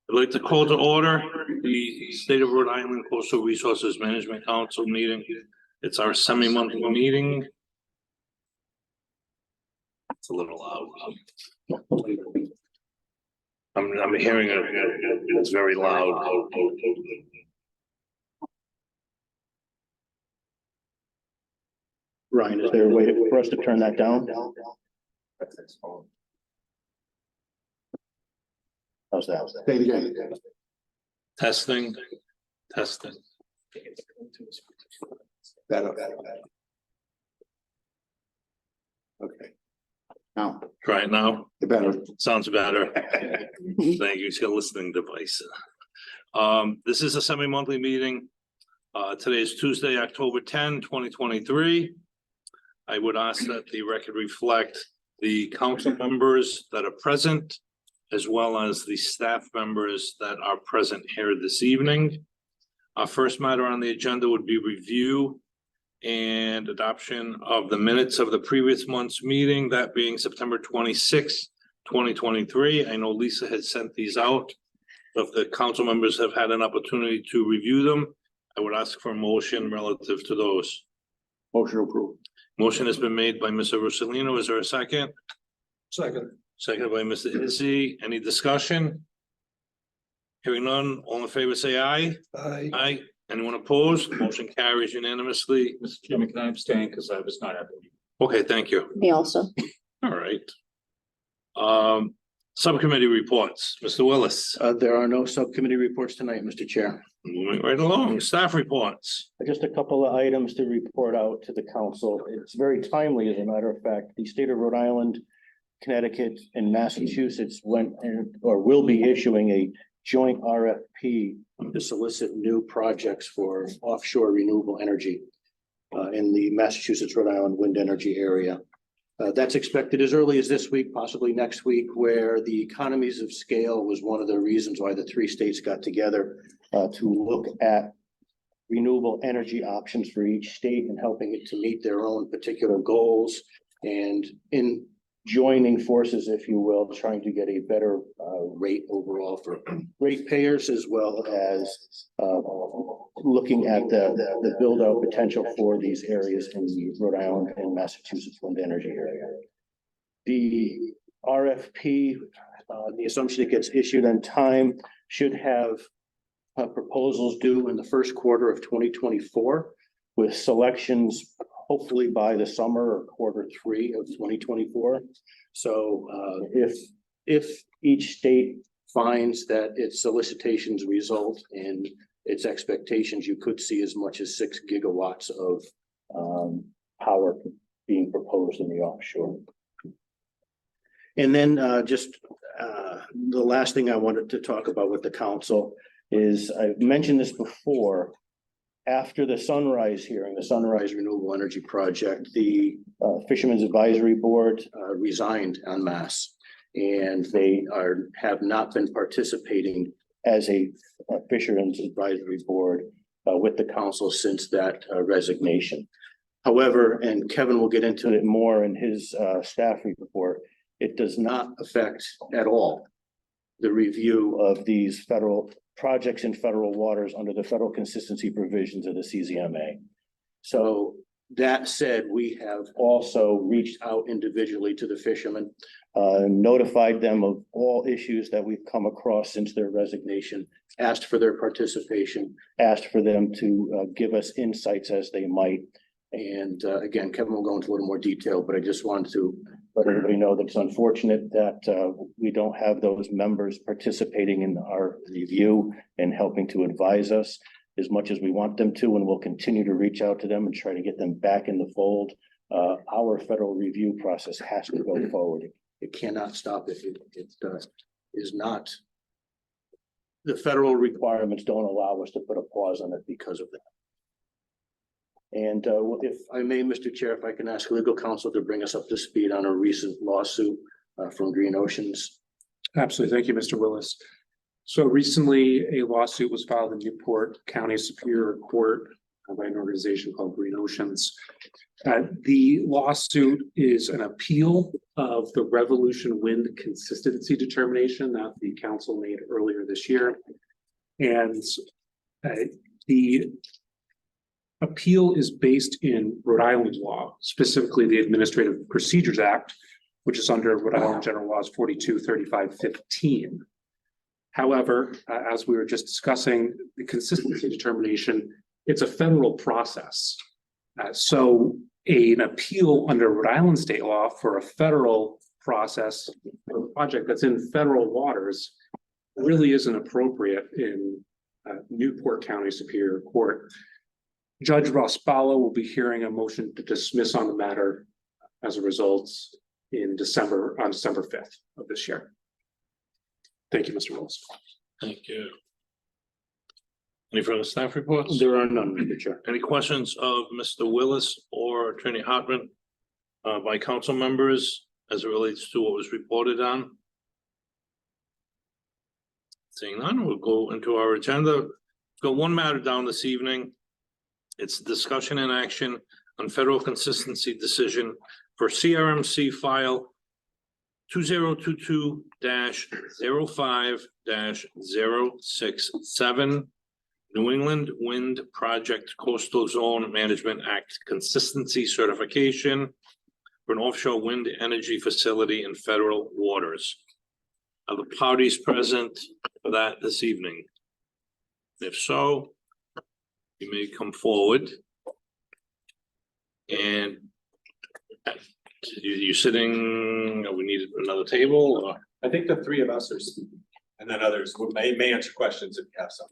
I'd like to call to order the State of Rhode Island Coastal Resources Management Council meeting. It's our semi-monthly meeting. It's a little loud. I'm hearing it. It's very loud. Ryan, is there a way for us to turn that down? How's that? Say it again. Testing. Better. Okay. Now. Try it now. Better. Sounds better. Thank you. It's your listening device. This is a semi-monthly meeting. Today is Tuesday, October 10, 2023. I would ask that the record reflect the council members that are present, as well as the staff members that are present here this evening. Our first matter on the agenda would be review and adoption of the minutes of the previous month's meeting, that being September 26, 2023. I know Lisa had sent these out. If the council members have had an opportunity to review them, I would ask for a motion relative to those. Motion approved. Motion has been made by Mr. Rossellino. Is there a second? Second. Seconded by Mr. Izzy. Any discussion? Hearing none, all in favor say aye. Aye. Aye. Anyone opposed? Motion carries unanimously. Mr. Chairman, can I abstain because I was not at the meeting? Okay, thank you. Me also. All right. Subcommittee reports. Mr. Willis. There are no subcommittee reports tonight, Mr. Chair. Moving right along. Staff reports. Just a couple of items to report out to the council. It's very timely, as a matter of fact. The state of Rhode Island, Connecticut, and Massachusetts will be issuing a joint RFP to solicit new projects for offshore renewable energy in the Massachusetts, Rhode Island wind energy area. That's expected as early as this week, possibly next week, where the economies of scale was one of the reasons why the three states got together to look at renewable energy options for each state and helping it to meet their own particular goals, and in joining forces, if you will, trying to get a better rate overall for ratepayers, as well as looking at the build out potential for these areas in the Rhode Island and Massachusetts wind energy area. The RFP, the assumption it gets issued on time, should have proposals due in the first quarter of 2024, with selections hopefully by the summer or quarter 3 of 2024. So if each state finds that its solicitations result in its expectations, you could see as much as 6 gigawatts of power being proposed in the offshore. And then the last thing I wanted to talk about with the council is, I've mentioned this before. After the Sunrise hearing, the Sunrise Renewable Energy Project, the Fishermen's Advisory Board resigned en masse, and they have not been participating as a Fishermen's Advisory Board with the council since that resignation. However, and Kevin will get into it more in his staff report, it does not affect at all the review of these federal projects in federal waters under the federal consistency provisions of the CZMA. So that said, we have also reached out individually to the fishermen, notified them of all issues that we've come across since their resignation, asked for their participation, asked for them to give us insights as they might. And again, Kevin will go into a little more detail, but I just wanted to let everybody know that it's unfortunate that we don't have those members participating in our review and helping to advise us as much as we want them to, and we'll continue to reach out to them and try to get them back in the fold. Our federal review process has to go forward. It cannot stop if it is not. The federal requirements don't allow us to put a pause on it because of that. And if I may, Mr. Chair, if I can ask legal counsel to bring us up to speed on a recent lawsuit from Green Oceans. Absolutely. Thank you, Mr. Willis. So recently, a lawsuit was filed in Newport County Superior Court by an organization called Green Oceans. The lawsuit is an appeal of the Revolution Wind consistency determination that the council made earlier this year. And the appeal is based in Rhode Island law, specifically the Administrative Procedures Act, which is under Rhode Island General Laws 423515. However, as we were just discussing, the consistency determination, it's a federal process. So an appeal under Rhode Island state law for a federal process for a project that's in federal waters really isn't appropriate in Newport County Superior Court. Judge Rospallo will be hearing a motion to dismiss on the matter as a result on December 5th of this year. Thank you, Mr. Willis. Thank you. Any further staff reports? There are none, Mr. Chair. Any questions of Mr. Willis or Attorney Hartman by council members as it relates to what was reported on? Seeing none, we'll go into our agenda. We've got one matter down this evening. It's discussion and action on federal consistency decision for CRMC file 2022-05-067 New England Wind Project Coastal Zone Management Act consistency certification for an offshore wind energy facility in federal waters. Are the parties present for that this evening? If so, you may come forward. And you sitting, we need another table or? I think the three of us are, and then others may answer questions if you have some.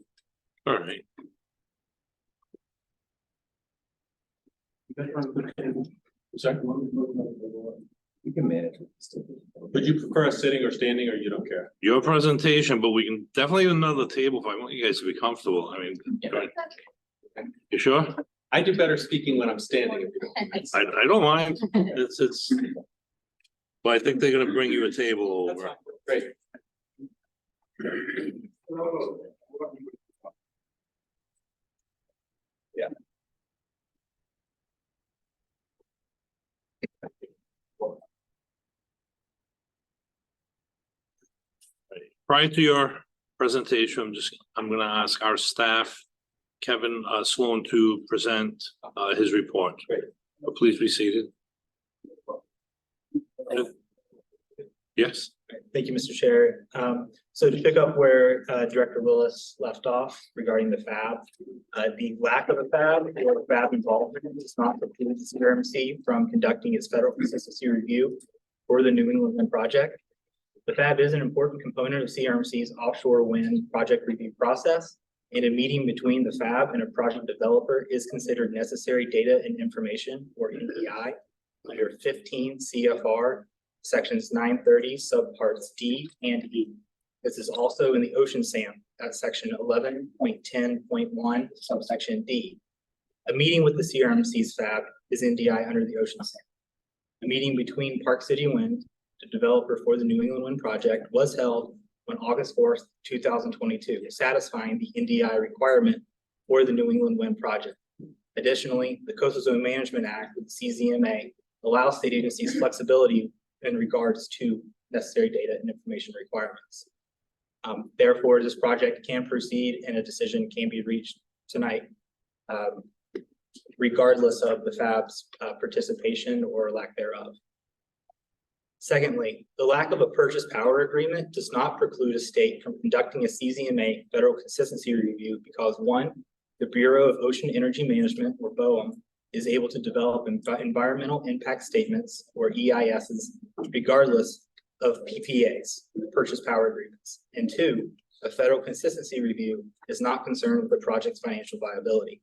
All right. Sorry? You can manage it. Would you prefer us sitting or standing, or you don't care? Your presentation, but we can definitely another table if I want you guys to be comfortable. I mean, you sure? I do better speaking when I'm standing. If you don't mind. I don't mind. It's. But I think they're gonna bring you a table That's over. fine. Great. Yeah. Prior to your presentation, I'm gonna ask our staff, Kevin Sloan, to present his report. Great. Please be seated. Yes. Thank you, Mr. Chair. So to pick up where Director Willis left off regarding the FAB, the lack of a FAB or FAB involvement does not preclude the CRMC from conducting its federal consistency review for the New England Wind project. The FAB is an important component of CRMC's offshore wind project review process, and a meeting between the FAB and a project developer is considered necessary data and information, or NDI, under 15 CFR sections 930 subparts D and E. This is also in the ocean SAM at section 11.10.1 subsection D. A meeting with the CRMC's FAB is NDI under the ocean SAM. A meeting between Park City Wind, the developer for the New England Wind project, was held on August 4th, 2022, satisfying the NDI requirement for the New England Wind project. Additionally, the Coastal Zone Management Act with CZMA allows state agencies flexibility in regards to necessary data and information requirements. Therefore, this project can proceed and a decision can be reached tonight, regardless of the FAB's participation or lack thereof. Secondly, the lack of a purchase power agreement does not preclude a state from conducting a CZMA federal consistency review because, one, the Bureau of Ocean Energy Management, or BOEM, is able to develop environmental impact statements, or EISs, regardless of PPAs, purchase power agreements. And two, a federal consistency review is not concerned with the project's financial viability.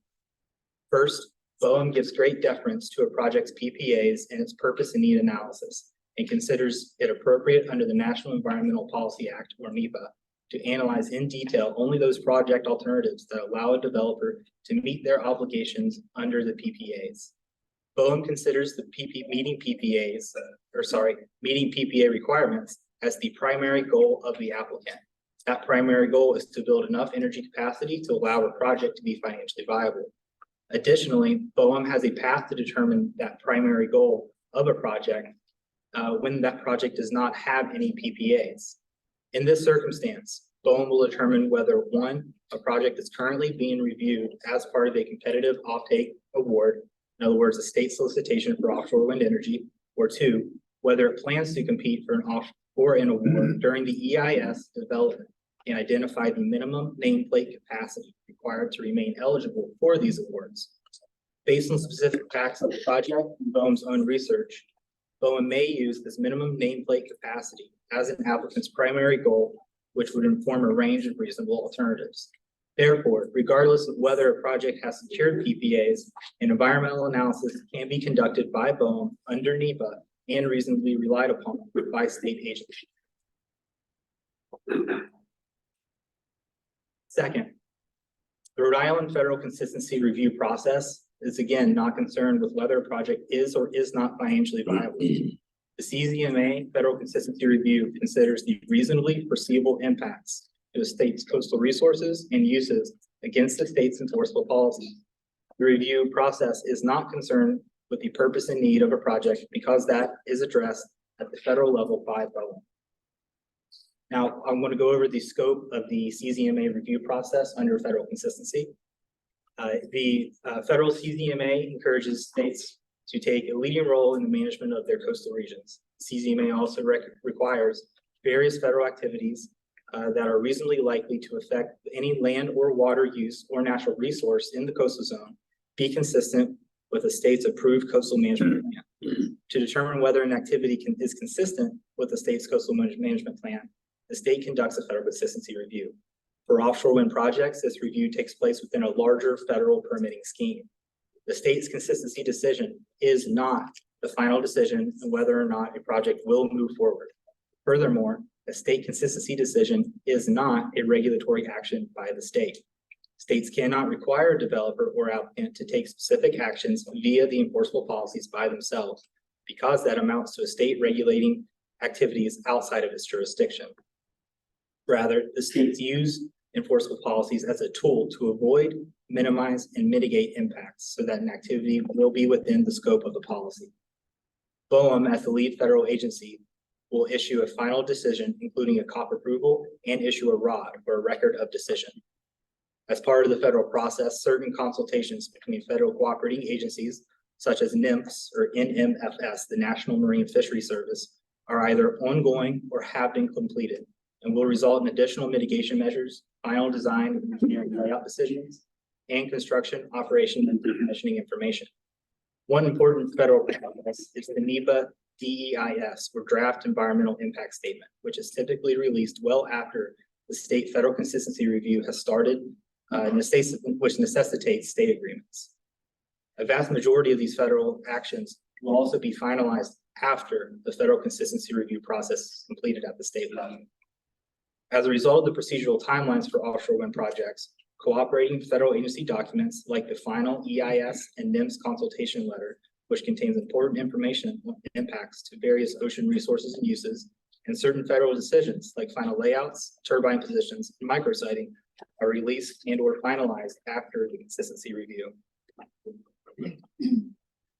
First, BOEM gives great deference to a project's PPAs and its purpose and need analysis, and considers it appropriate under the National Environmental Policy Act, or NEPA, to analyze in detail only those project alternatives that allow a developer to meet their obligations under the PPAs. BOEM considers the meeting PPA requirements as the primary goal of the applicant. That primary goal is to build enough energy capacity to allow a project to be financially viable. Additionally, BOEM has a path to determine that primary goal of a project when that project does not have any PPAs. In this circumstance, BOEM will determine whether one, a project is currently being reviewed as part of a competitive offtake award, in other words, a state solicitation for offshore wind energy, or two, whether it plans to compete for an award during the EIS development and identify the minimum nameplate capacity required to remain eligible for these awards. Based on specific facts of the project and BOEM's own research, BOEM may use this minimum nameplate capacity as an applicant's primary goal, which would inform a range of reasonable alternatives. Therefore, regardless of whether a project has secured PPAs, an environmental analysis can be conducted by BOEM under NEPA and reasonably relied upon by state agencies. Second, the Rhode Island Federal Consistency Review process is again not concerned with whether a project is or is not financially viable. The CZMA Federal Consistency Review considers the reasonably foreseeable impacts to the state's coastal resources and uses against the state's enforceable policies. The review process is not concerned with the purpose and need of a project because that is addressed at the federal level by BOEM. Now, I'm going to go over the scope of the CZMA review process under federal consistency. The federal CZMA encourages states to take a leading role in the management of their coastal regions. CZMA also requires various federal activities that are reasonably likely to affect any land or water use or natural resource in the coastal zone be consistent with the state's approved coastal management plan. To determine whether an activity is consistent with the state's coastal management plan, the state conducts a federal consistency review. For offshore wind projects, this review takes place within a larger federal permitting scheme. The state's consistency decision is not the final decision on whether or not a project will move forward. Furthermore, a state consistency decision is not a regulatory action by the state. States cannot require a developer or applicant to take specific actions via the enforceable policies by themselves, because that amounts to a state regulating activities outside of its jurisdiction. Rather, the states use enforceable policies as a tool to avoid, minimize, and mitigate impacts so that an activity will be within the scope of the policy. BOEM, as the lead federal agency, will issue a final decision, including a COP approval, and issue a ROD, or a record of decision. As part of the federal process, certain consultations between federal cooperating agencies, such as NMFS or NMFS, the National Marine Fishery Service, are either ongoing or have been completed and will result in additional mitigation measures, final design and engineering layout decisions, and construction, operation, and decommissioning information. One important federal process is the NEPA DEIS, or Draft Environmental Impact Statement, which is typically released well after the state federal consistency review has started, which necessitates state agreements. A vast majority of these federal actions will also be finalized after the federal consistency review process is completed at the state level. As a result of the procedural timelines for offshore wind projects, cooperating federal agency documents like the final EIS and NIMS consultation letter, which contains important information on impacts to various ocean resources and uses, and certain federal decisions like final layouts, turbine positions, and micrositing are released and or finalized after the consistency review.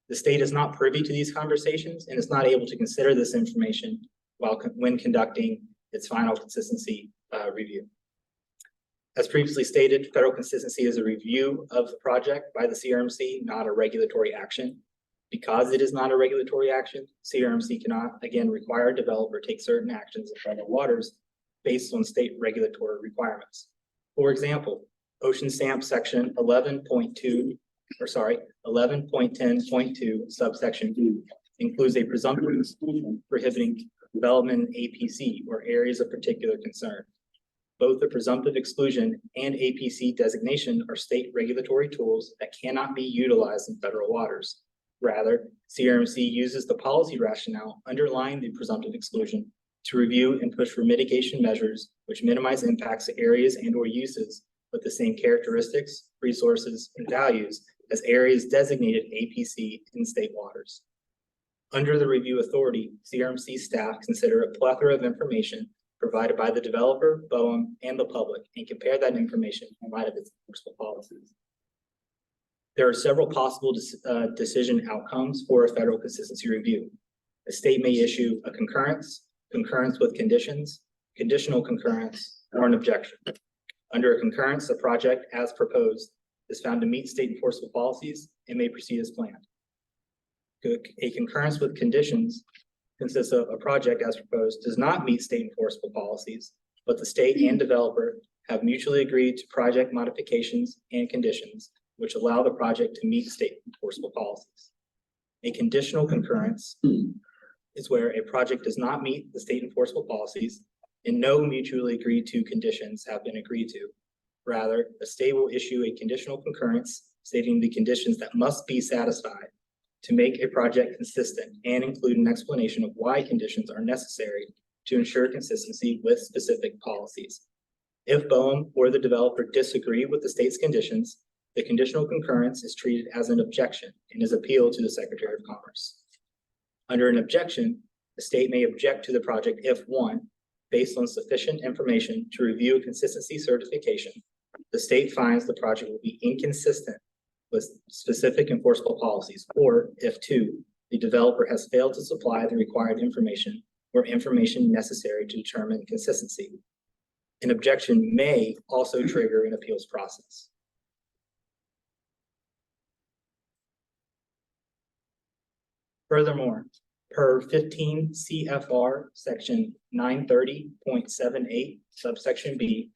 The state is not privy to these conversations and is not able to consider this information when conducting its final consistency review. As previously stated, federal consistency is a review of the project by the CRMC, not a regulatory action. Because it is not a regulatory action, CRMC cannot, again, require a developer take certain actions in federal waters based on state regulatory requirements. For example, Ocean Stamp Section 11.10.2 subsection D includes a presumptive exclusion prohibiting development in APC or areas of particular concern. Both the presumptive exclusion and APC designation are state regulatory tools that cannot be utilized in federal waters. Rather, CRMC uses the policy rationale underlying the presumptive exclusion to review and push for mitigation measures which minimize impacts to areas and or uses with the same characteristics, resources, and values as areas designated APC in state waters. Under the review authority, CRMC staff consider a plethora of information provided by the developer, BOEM, and the public, and compare that information in light of its enforceable policies. There are several possible decision outcomes for a federal consistency review. The state may issue a concurrence, concurrence with conditions, conditional concurrence, or an objection. Under a concurrence, the project as proposed is found to meet state enforceable policies and may proceed as planned. A concurrence with conditions consists of a project as proposed does not meet state enforceable policies, but the state and developer have mutually agreed to project modifications and conditions which allow the project to meet state enforceable policies. A conditional concurrence is where a project does not meet the state enforceable policies and no mutually agreed to conditions have been agreed to. Rather, the state will issue a conditional concurrence stating the conditions that must be satisfied to make a project consistent and include an explanation of why conditions are necessary to ensure consistency with specific policies. If BOEM or the developer disagree with the state's conditions, the conditional concurrence is treated as an objection and is appealed to the Secretary of Commerce. Under an objection, the state may object to the project if one, based on sufficient information to review a consistency certification, the state finds the project will be inconsistent with specific enforceable policies, or if two, the developer has failed to supply the required information or information necessary to determine consistency. An objection may also trigger an appeals process. Furthermore, per 15 CFR section 930.78 subsection B,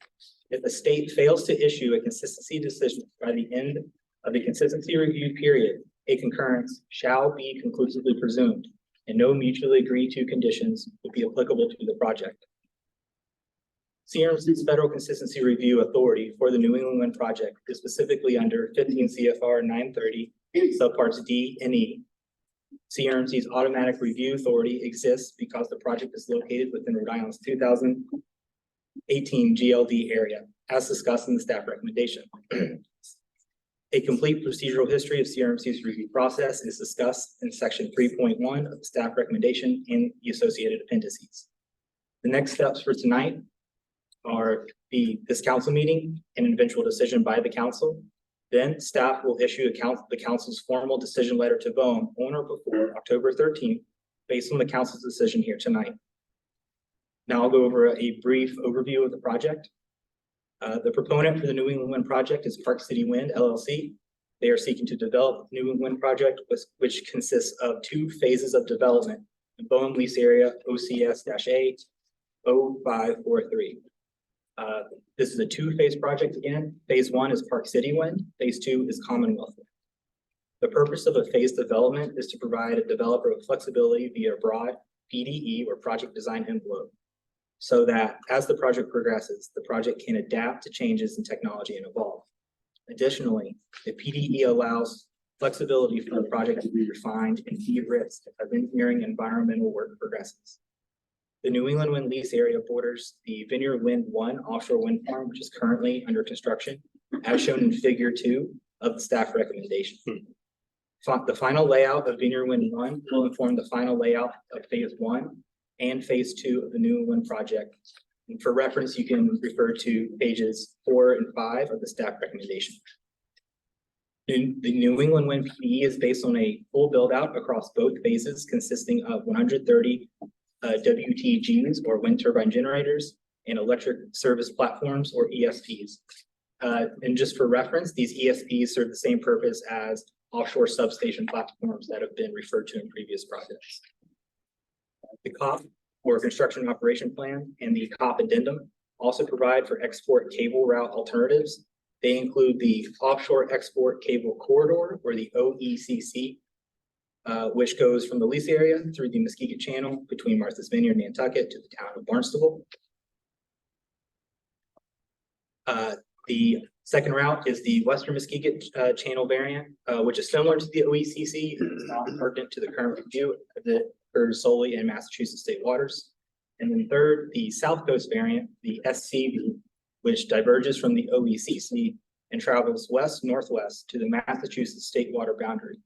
if the state fails to issue a consistency decision by the end of the consistency review period, a concurrence shall be conclusively presumed and no mutually agreed to conditions will be applicable to the project. CRMC's federal consistency review authority for the New England Wind project is specifically under 15 CFR 930 subparts D and E. CRMC's automatic review authority exists because the project is located within Rhode Island's 2018 GLD area, as discussed in the staff recommendation. A complete procedural history of CRMC's review process is discussed in section 3.1 of the staff recommendation and the associated appendices. The next steps for tonight are this council meeting and an eventual decision by the council. Then staff will issue the council's formal decision letter to BOEM on or before October 13th, based on the council's decision here tonight. Now I'll go over a brief overview of the project. The proponent for the New England Wind project is Park City Wind, LLC. They are seeking to develop the New England Wind project, which consists of two phases of development in BOEM lease area OCS-A 0543. This is a two-phase project again. Phase one is Park City Wind. Phase two is Commonwealth Wind. The purpose of a phase development is to provide a developer with flexibility via a broad PDE or project design envelope, so that as the project progresses, the project can adapt to changes in technology and evolve. Additionally, the PDE allows flexibility for the project to be refined and de-risked as engineering and environmental work progresses. The New England Wind lease area borders the Vineyard Wind 1 offshore wind farm, which is currently under construction, as shown in figure 2 of the staff recommendation. The final layout of Vineyard Wind 1 will inform the final layout of phase 1 and phase 2 of the New England project. And for reference, you can refer to pages 4 and 5 of the staff recommendation. The New England Wind PDE is based on a full build out across both phases, consisting of 130 WTGs or wind turbine generators and electric service platforms or ESPs. And just for reference, these ESPs serve the same purpose as offshore substation platforms that have been referred to in previous projects. The COP or construction operation plan and the COP addendum also provide for export cable route alternatives. They include the offshore export cable corridor or the OECC, which goes from the lease area through the Muskegon Channel between Martha's Vineyard and Nantucket to the town of Barnstable. The second route is the Western Muskegon Channel variant, which is similar to the OECC and is not pertinent to the current review that occurs solely in Massachusetts state waters. And then third, the South Coast variant, the SCV, which diverges from the OECC and travels west-northwest to the Massachusetts state water boundary.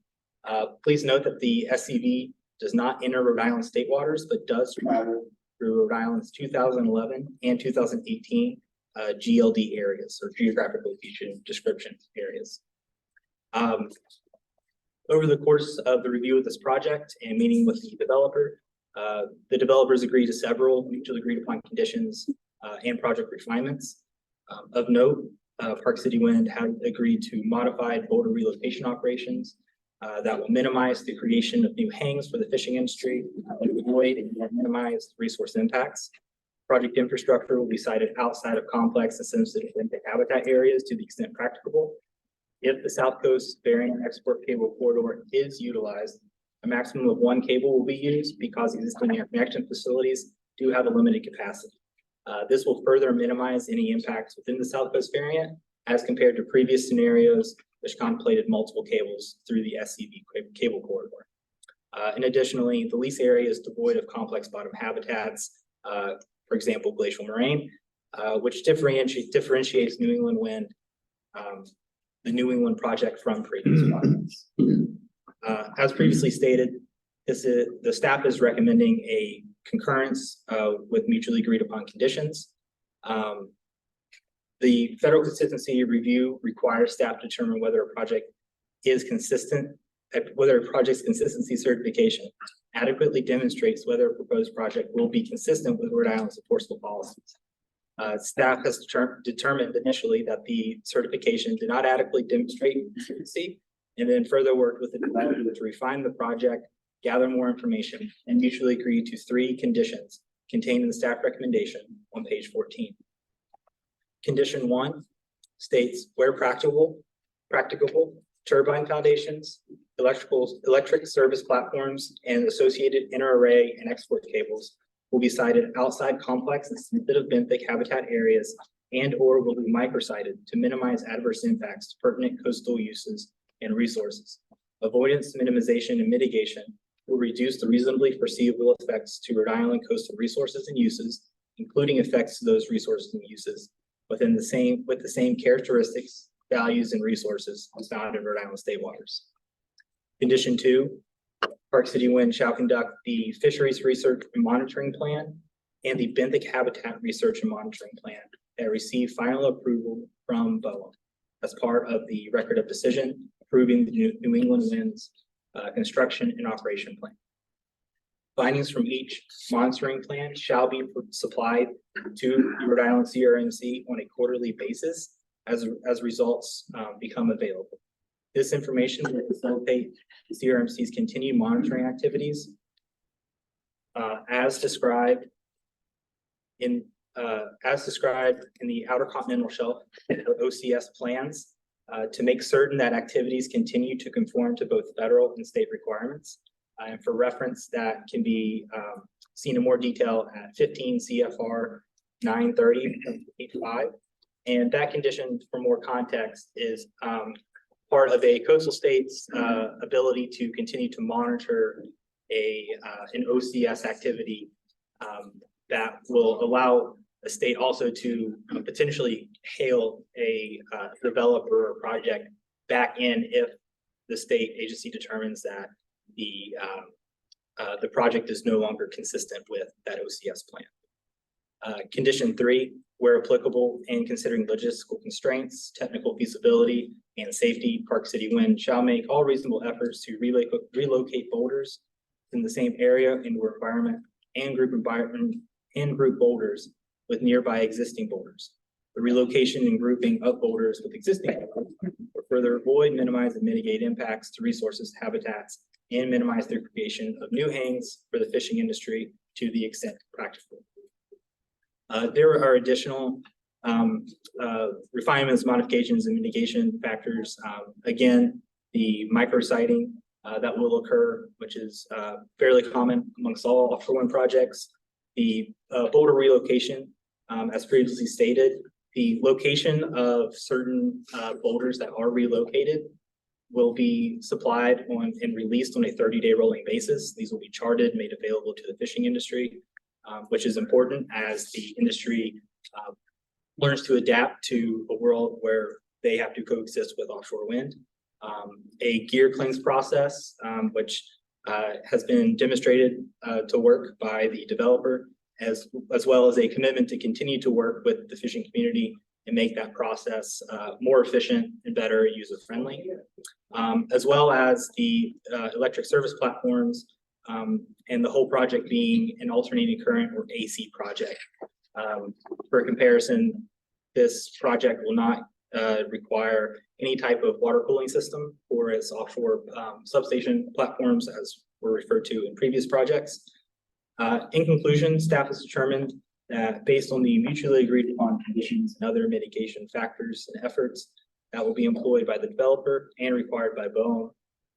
Please note that the SCV does not enter Rhode Island state waters, but does travel through Rhode Island's 2011 and 2018 GLD areas or geographic location description areas. Over the course of the review of this project and meeting with the developers agreed to several mutually agreed upon conditions and project refinements. Of note, Park City Wind has agreed to modified boulder relocation operations that will minimize the creation of new hangs for the fishing industry and avoid and minimize resource impacts. Project infrastructure will be sited outside of complex and sensitive habitat areas to the extent practicable. If the South Coast Variant Export Cable Corridor is utilized, a maximum of 1 cable will be used because existing interconnection facilities do have a limited capacity. This will further minimize any impacts within the South Coast Variant as compared to previous scenarios which contemplated multiple cables through the SCV cable corridor. And additionally, the lease area is devoid of complex bottom habitats, for example, glacial moraine, which differentiates New England Wind, the New England project from previous projects. As previously stated, the staff is recommending a concurrence with mutually agreed upon conditions. The federal consistency review requires staff to determine whether a project is consistent, whether a project's consistency certification adequately demonstrates whether a proposed project will be consistent with Rhode Island's enforceable policies. Staff has determined initially that the certification did not adequately demonstrate consistency, and then further worked with the developer to refine the project, gather more information, and mutually agree to 3 conditions contained in the staff recommendation on page 14. Condition 1 states where practicable, turbine foundations, electric service platforms, and associated inter-array and export cables will be sited outside complex and sensitive benthic habitat areas and or will be microsited to minimize adverse impacts to pertinent coastal uses and resources. Avoidance, minimization, and mitigation will reduce the reasonably foreseeable effects to Rhode Island coastal resources and uses, including effects to those resources and uses with the same characteristics, values, and resources as found in Rhode Island state waters. Condition 2, Park City Wind shall conduct the Fisheries Research and Monitoring Plan and the benthic Habitat Research and Monitoring Plan that receive final approval from BOEM as part of the Record of Decision approving the New England Wind's construction and operation plan. Findings from each monitoring plan shall be supplied to the Rhode Island CRMC on a quarterly basis as results become available. This information will facilitate the CRMC's continued monitoring activities as described in the Outer Continental Shelf OCS plans to make certain that activities continue to conform to both federal and state requirements. And for reference, that can be seen in more detail at 15 CFR 930.85. And that condition, for more context, is part of a coastal state's ability to continue to monitor an OCS activity that will allow a state also to potentially hail a developer or project back in if the state agency determines that the project is no longer consistent with that OCS plan. Condition 3, where applicable and considering logistical constraints, technical feasibility, and safety, Park City Wind shall make all reasonable efforts to relocate boulders in the same area, indoor environment, and group boulders with nearby existing boulders. The relocation and grouping of boulders with existing boulders will further avoid, minimize, and mitigate impacts to resources, habitats, and minimize the creation of new hangs for the fishing industry to the extent practicable. There are additional refinements, modifications, and mitigation factors. Again, the micrositing that will occur, which is fairly common amongst all offshore wind projects. The boulder relocation, as previously stated, the location of certain boulders that are relocated will be supplied on and released on a 30-day rolling basis. These will be charted, made available to the fishing industry, which is important as the industry learns to adapt to a world where they have to coexist with offshore wind. A gear cleanse process, which has been demonstrated to work by the developer, as well as a commitment to continue to work with the fishing community and make that process more efficient and better user-friendly, as well as the electric service platforms, and the whole project being an alternating current or AC project. For comparison, this project will not require any type of water cooling system for its offshore substation platforms, as were referred to in previous projects. In conclusion, staff has determined that based on the mutually agreed upon conditions and other mitigation factors and efforts that will be employed by the developer and required by BOEM,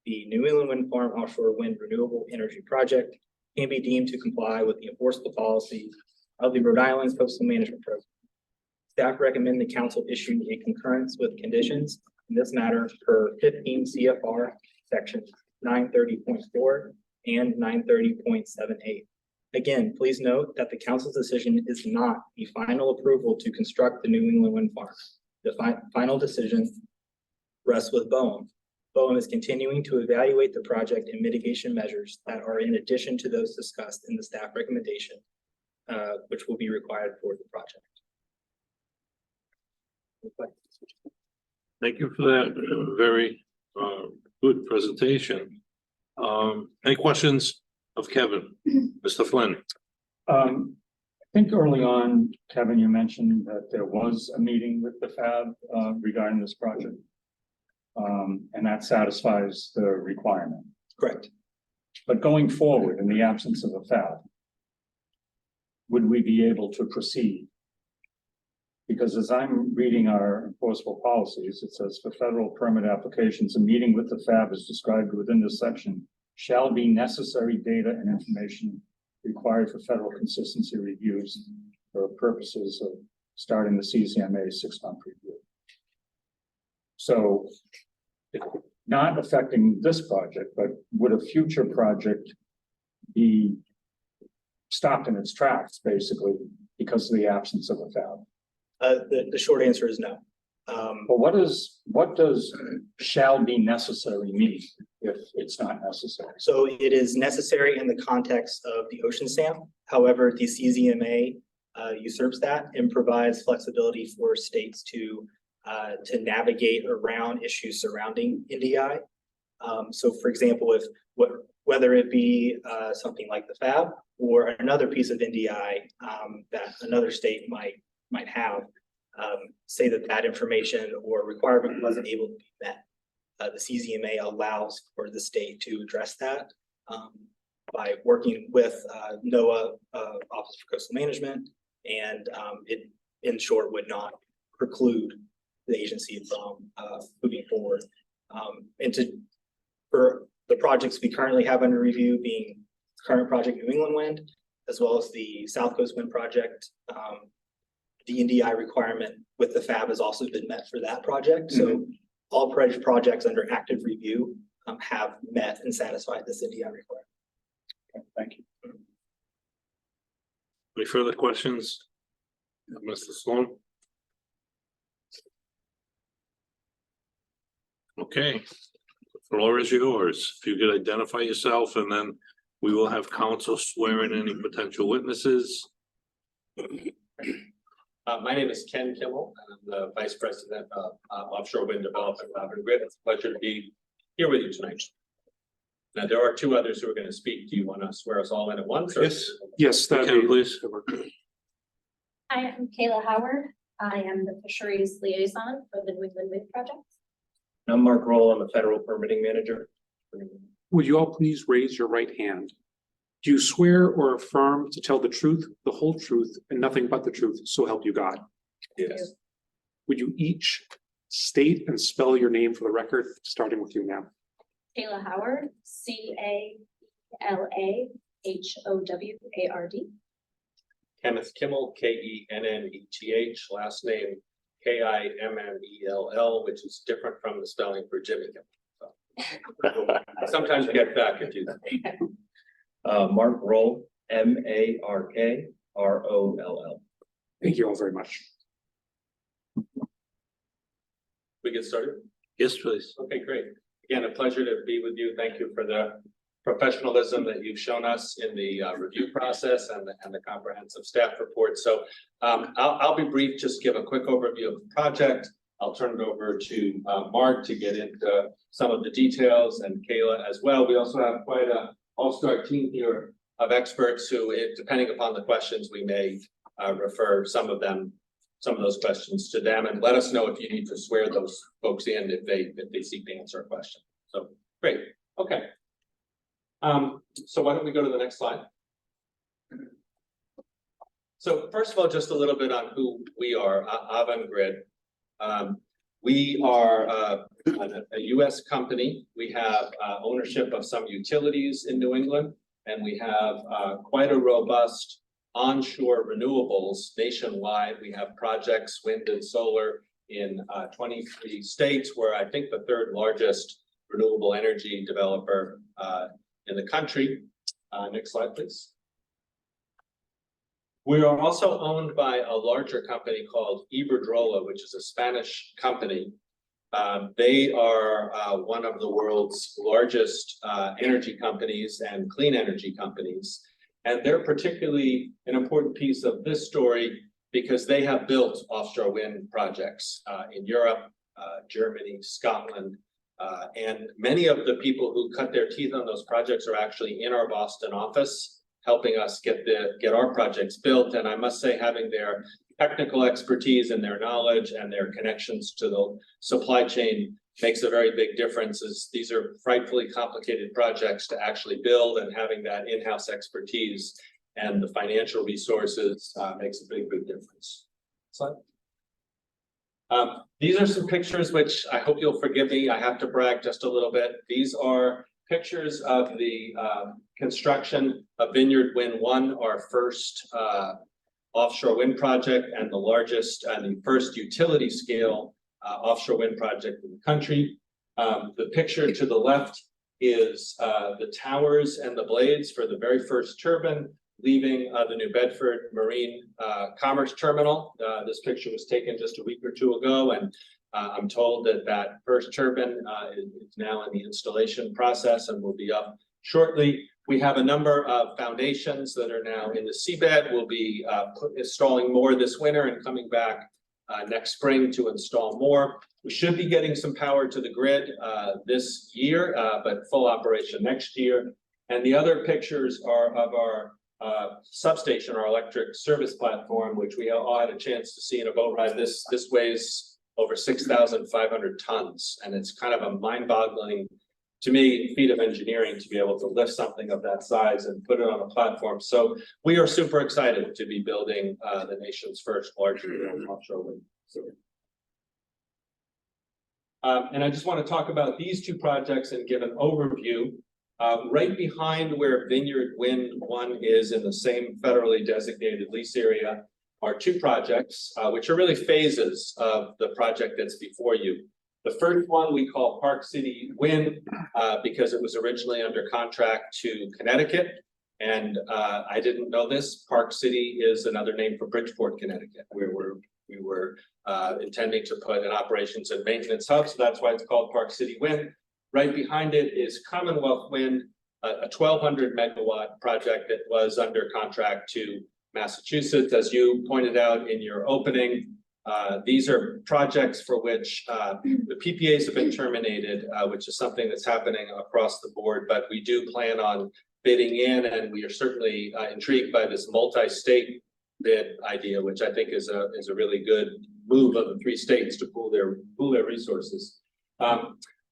the New England Wind Farm Offshore Wind Renewable Energy Project can be deemed to comply with the enforceable policy of the Rhode Island's Coastal Management Program. Staff recommend the council issue a concurrence with conditions in this matter per 15 CFR sections 930.4 and 930.78. Again, please note that the council's decision is not the final approval to construct the New England Wind Farm. The final decision rests with BOEM. BOEM is continuing to evaluate the project and mitigation measures that are in addition to those discussed in the staff recommendation, which will be required for the project. Thank you for that very good presentation. Any questions of Kevin? Mr. Flynn? I think early on, Kevin, you mentioned that there was a meeting with the FAB regarding this project. And that satisfies the requirement. Correct. But going forward, in the absence of a FAB, would we be able to proceed? Because as I'm reading our enforceable policies, it says for federal permit applications, a meeting with the FAB is described within this section shall be necessary data and information required for federal consistency reviews for purposes of starting the CCMA 6-month review. So not affecting this project, but would a future project be stopped in its tracks, basically, because of the absence of a FAB? The short answer is no. But what does shall be necessary mean if it's not necessary? So it is necessary in the context of the ocean stamp. However, the CZMA usurps that and provides flexibility for states to navigate around issues surrounding NDI. So for example, whether it be something like the FAB or another piece of NDI that another state might have, say that information or requirement wasn't able to be met. The CZMA allows for the state to address that by working with NOAA, Office for Coastal Management, and it in short would not preclude the agency from moving forward. For the projects we currently have under review, being current project New England Wind, as well as the South Coast Wind project, the NDI requirement with the FAB has also been met for that project. So all projects under active review have met and satisfied this NDI requirement. Okay, thank you. Any further questions? Mr. Sloan? Okay, the floor is yours. If you could identify yourself, and then we will have counsel swear in any potential witnesses. My name is Ken Kimmel, and I'm the Vice President of Offshore Wind Development Collaborative Grid. It's a pleasure to be here with you tonight. Now, there are two others who are going to speak. Do you want to swear us all in at once? Yes. Yes, Okay, that please. I am Kayla Howard. I am the Fisheries Liaison for the New England Wind Project. I'm Mark Roll. I'm a federal permitting manager. would you all please raise your right hand? Do you swear or affirm to tell the truth, the whole truth, and nothing but the truth, so help you God? Yes. Would you each state and spell your name for the record, starting with you now? Kayla Howard, CALAHOWARD. Kenneth Kimmel, KENNETH, last name KIMMELL, which is different from the spelling for Jimmy Kimmel. So, sometimes we get that confused. Mark Roll, MARKROLL. Thank you all very much. We get started? Yes, please. Okay, great. Again, a pleasure to be with you. Thank you for the professionalism that you've shown us in the review process and the comprehensive staff report. So I'll be brief, just give a quick overview of the project. I'll turn it over to Mark to get into some of the details, and Kayla as well. We also have quite a all-star team here of experts who, depending upon the questions, we may refer some of those questions to them, and let us know if you need to swear those folks in if they seek to answer a question. So great. Okay. So why don't we go to the next slide? So first of all, just a little bit on who we are, Avangrid. We are a US company. We have ownership of some utilities in New England, and we have quite a robust onshore renewables nationwide. We have projects, wind and solar, in 23 states. We're, I think, the third largest renewable energy developer in the country. Next slide, please. We are also owned by a larger company called Iberdrola, which is a Spanish company. They are one of the world's largest energy companies and clean energy companies. And they're particularly an important piece of this story because they have built offshore wind projects in Europe, Germany, Scotland. And many of the people who cut their teeth on those projects are actually in our Boston office, helping us get our projects built. And I must say, having their technical expertise and their knowledge and their connections to the supply chain makes a very big difference, as these are frightfully complicated projects to actually build, and having that in-house expertise and the financial resources makes a big difference. Slide. These are some pictures which I hope you'll forgive me. I have to brag just a little bit. These are pictures of the construction of Vineyard Wind 1, our first offshore wind project and the largest and the first utility scale offshore wind project in the country. The picture to the left is the towers and the blades for the very first turbine leaving the New Bedford Marine Commerce Terminal. This picture was taken just a week or two ago, and I'm told that first turbine is now in the installation process and will be up shortly. We have a number of foundations that are now in the seabed. We'll be installing more this winter and coming back next spring to install more. We should be getting some power to the grid this year, but full operation next year. And the other pictures are of our substation, our electric service platform, which we all had a chance to see in a boat ride. This weighs over 6,500 tons, and it's kind of a mind-boggling, to me, feat of engineering to be able to lift something of that size and put it on a platform. So we are super excited to be building the nation's first largely offshore wind facility. And I just want to talk about these two projects and give an overview. Right behind where Vineyard Wind 1 is, in the same federally designated lease area, are two projects, which are really phases of the project that's before you. The first one we call Park City Wind because it was originally under contract to Connecticut. And I didn't know this. Park City is another name for Bridgeport, Connecticut, where we were intending to put an operations and maintenance hub. So that's why it's called Park City Wind. Right behind it is Commonwealth Wind, a 1,200 megawatt project that was under contract to Massachusetts. As you pointed out in your opening, these are projects for which the PPAs have been terminated, which is something that's happening across the board, but we do plan on bidding in, and we are certainly intrigued by this multi-state bid idea, which I think is a really good move of the three states to pool their resources.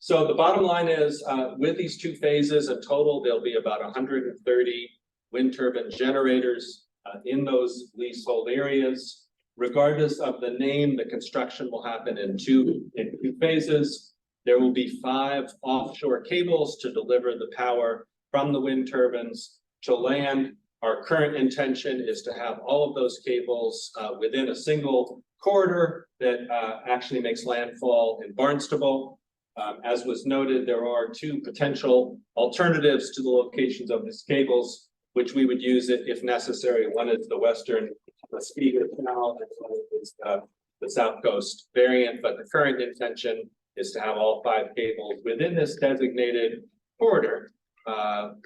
So the bottom line is, with these two phases, in total, there'll be about 130 wind turbine generators in those leasehold areas. Regardless of the name, the construction will happen in two phases. There will be 5 offshore cables to deliver the power from the wind turbines to land. Our current intention is to have all of those cables within a single corridor that actually makes landfall in Barnstable. As was noted, there are 2 potential alternatives to the locations of these cables, which we would use if necessary. One is the Western Speaker Canal, and one is the South Coast variant, but the current intention is to have all 5 cables within this designated corridor.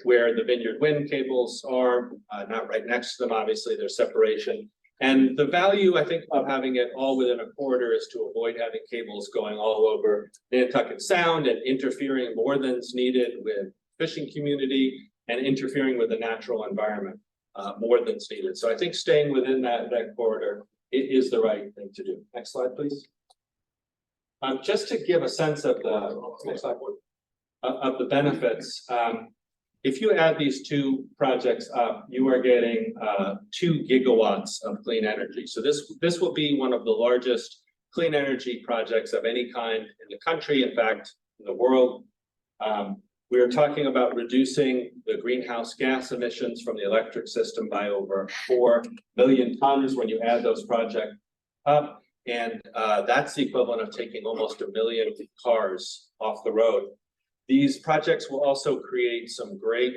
where the Vineyard Wind cables are, not right next to them, obviously, there's separation. And the value, I think, of having it all within a corridor is to avoid having cables going all over Nantucket Sound and interfering more than's needed with fishing community and interfering with the natural environment more than's needed. So I think staying within that corridor is the right thing to do. Next slide, please. Just to give a sense of the next slide, of the benefits. If you add these two projects up, you are getting 2 gigawatts of clean energy. So this will be one of the largest clean energy projects of any kind in the country, in fact, in the world. We are talking about reducing the greenhouse gas emissions from the electric system by over 4 million tons when you add those projects up. And that's the equivalent of taking almost 1 million cars off the road. These projects will also create some great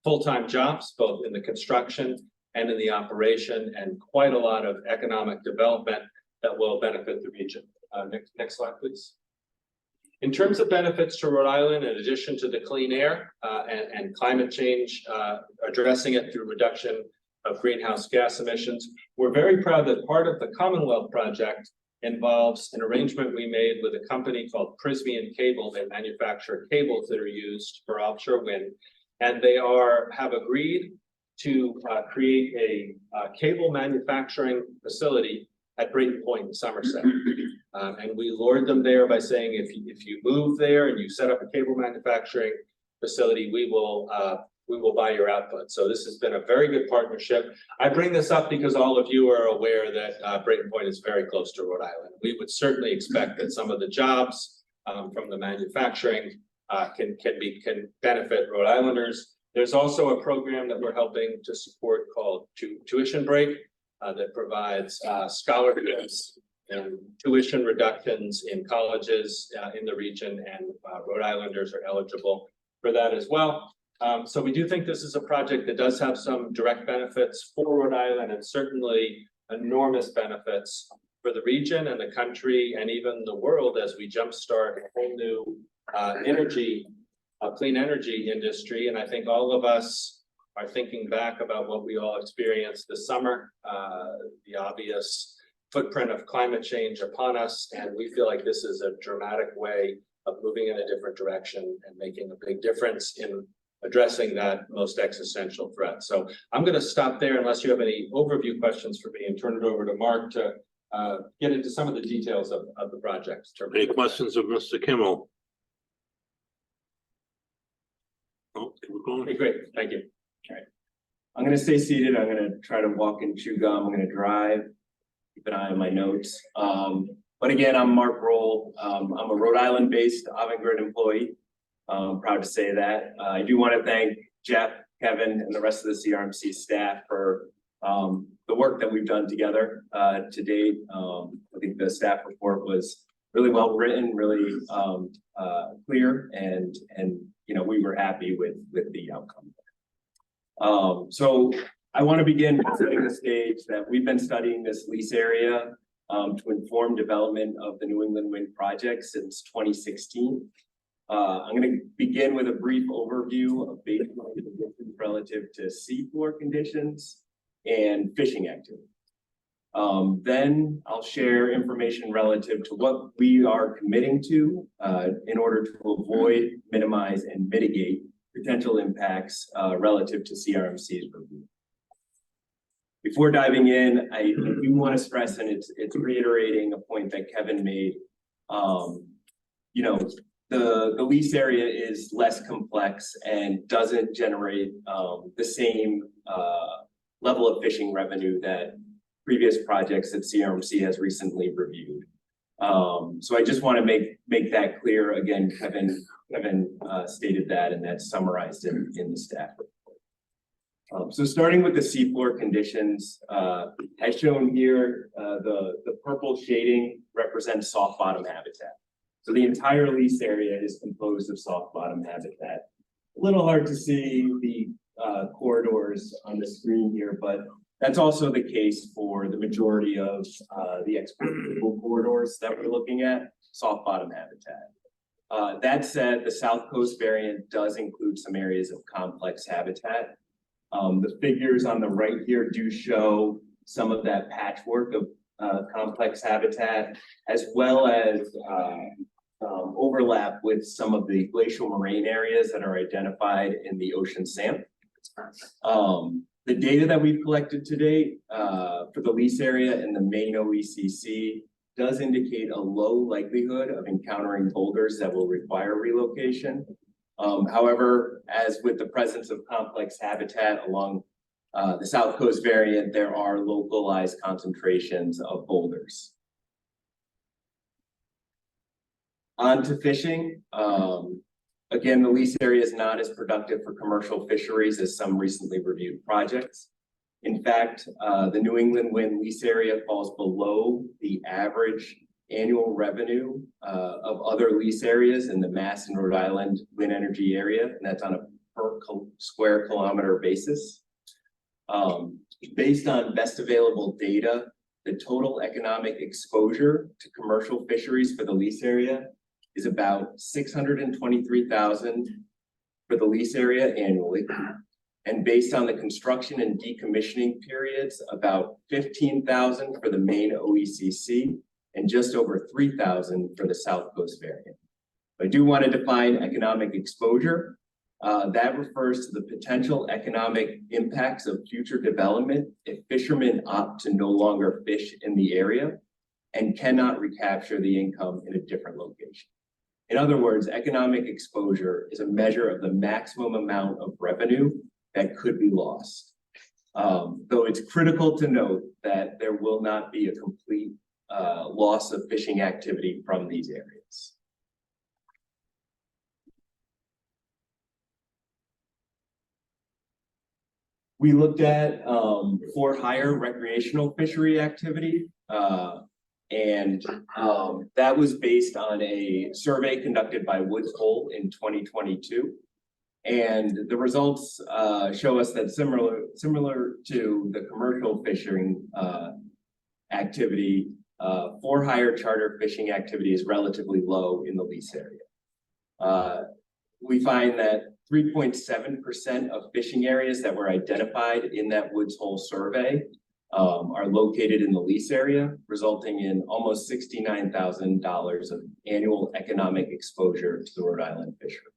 full-time jobs, both in the construction and in the operation, and quite a lot of economic development that will benefit the region. Next slide, please. In terms of benefits to Rhode Island, in addition to the clean air and climate change, addressing it through reduction of greenhouse gas emissions, we're very proud that part of the Commonwealth project involves an arrangement we made with a company called Prysmian Cable. They manufacture cables that are used for offshore wind, and they have agreed to create a cable manufacturing facility at Brayton Point in Somerset. And we lured them there by saying, if you move there and you set up a cable manufacturing facility, we will buy your output. So this has been a very good partnership. I bring this up because all of you are aware that Brayton Point is very close to Rhode Island. We would certainly expect that some of the jobs from the manufacturing can benefit Rhode Islanders. There's also a program that we're helping to support called Tuition Break that provides scholarships and tuition reductions in colleges in the region, and Rhode Islanders are eligible for that as well. So we do think this is a project that does have some direct benefits for Rhode Island, and certainly enormous benefits for the region and the country and even the world as we jumpstart a whole new clean energy industry. And I think all of us are thinking back about what we all experienced this summer, the obvious footprint of climate change upon us. And we feel like this is a dramatic way of moving in a different direction and making a big difference in addressing that most existential threat. So I'm going to stop there unless you have any overview questions for me, and turn it over to Mark to get into some of the details of the project. Any questions of Mr. Kimmel? Oh, keep going. Okay, great, thank you. I'm going to stay seated. I'm going to try to walk and chew gum. I'm going to drive, keep an eye on my notes. But again, I'm Mark Roll. I'm a Rhode Island-based Avangrid employee. Proud to say that. I do want to thank Jeff, Kevin, and the rest of the CRMC staff for the work that we've done together to date. I think the staff report was really well written, really clear, and you know, we were happy with the outcome. So I want to begin by setting the stage that we've been studying this lease area to inform development of the New England Wind project since 2016. I'm going to begin with a brief overview of baseline conditions relative to seafloor conditions and fishing activity. Then I'll share information relative to what we are committing to in order to avoid, minimize, and mitigate potential impacts relative to CRMC's review. Before diving in, I do want to stress, and it's reiterating a point that Kevin made. You know, the lease area is less complex and doesn't generate the same level of fishing revenue that previous projects that CRMC has recently reviewed. So I just want to make that clear. Again, Kevin stated that, and that's summarized in the staff report. So starting with the seafloor conditions, as shown here, the purple shading represents soft bottom habitat. So the entire lease area is composed of soft bottom habitat. A little hard to see the corridors on the screen here, but that's also the case for the majority of the export corridors that we're looking at, soft bottom habitat. That said, the South Coast variant does include some areas of complex habitat. The figures on the right here do show some of that patchwork of complex habitat, as well as overlap with some of the glacial moraine areas that are identified in the ocean SAMP. The data that we've collected to date for the lease area in the main OECC does indicate a low likelihood of encountering boulders that will require relocation. However, as with the presence of complex habitat along the South Coast variant, there are localized concentrations of boulders. On to fishing. Again, the lease area is not as productive for commercial fisheries as some recently reviewed projects. In fact, the New England wind lease area falls below the average annual revenue of other lease areas in the Mass and Rhode Island wind energy area, and that's on a per square kilometer basis. Based on best available data, the total economic exposure to commercial fisheries for the lease area is about $623,000 for the lease area annually. And based on the construction and decommissioning periods, about $15,000 for the main OECC and just over $3,000 for the South Coast variant. I do want to define economic exposure. That refers to the potential economic impacts of future development if fishermen opt to no longer fish in the area and cannot recapture the income in a different location. In other words, economic exposure is a measure of the maximum amount of revenue that could be lost. Though it's critical to note that there will not be a complete loss of fishing activity from these areas. We looked at for hire recreational fishery activity, and that was based on a survey conducted by Woods Hole in 2022. And the results show us that similar to the commercial fishing activity, for hire charter fishing activity is relatively low in the lease area. We find that 3.7% of fishing areas that were identified in that Woods Hole survey are located in the lease area, resulting in almost $69,000 of annual economic exposure to the Rhode Island fishery.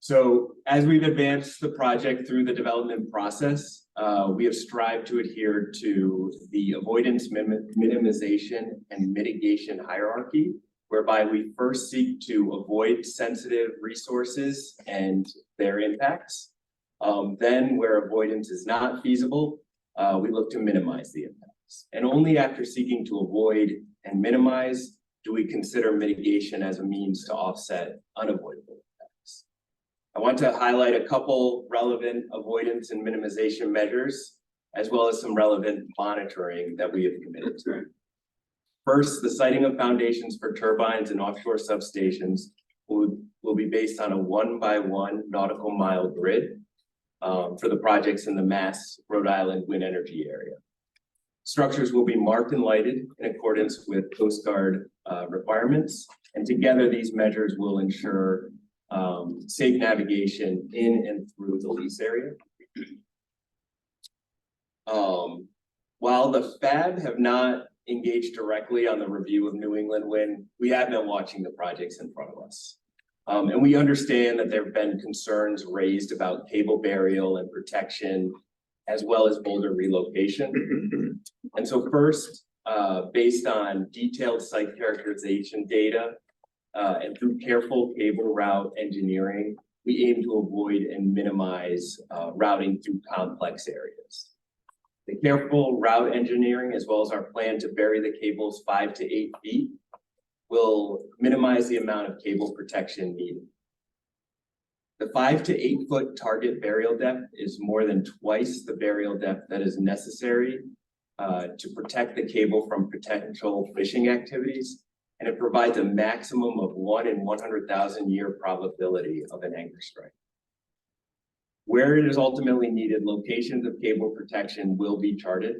So as we've advanced the project through the development process, we have strived to adhere to the avoidance, minimization, and mitigation hierarchy, whereby we first seek to avoid sensitive resources and their impacts. Then, where avoidance is not feasible, we look to minimize the impacts. And only after seeking to avoid and minimize do we consider mitigation as a means to offset unavoidable impacts. I want to highlight a couple relevant avoidance and minimization measures, as well as some relevant monitoring that we have committed to. First, the siting of foundations for turbines and offshore substations will be based on a 1-by-1 nautical mile grid for the projects in the Mass, Rhode Island wind energy area. Structures will be marked and lighted in accordance with Coast Guard requirements, and together these measures will ensure safe navigation in and through the lease area. While the FAB have not engaged directly on the review of New England wind, we have been watching the projects in front of us. And we understand that there have been concerns raised about cable burial and protection, as well as boulder relocation. And so first, based on detailed site characterization data, and through careful cable route engineering, we aim to avoid and minimize routing through complex areas. The careful route engineering, as well as our plan to bury the cables 5 to 8 feet, will minimize the amount of cable protection needed. The 5 to 8 foot target burial depth is more than twice the burial depth that is necessary to protect the cable from potential fishing activities, and it provides a maximum of 1 in 100,000 year probability of an anchor strike. Where it is ultimately needed, locations of cable protection will be charted.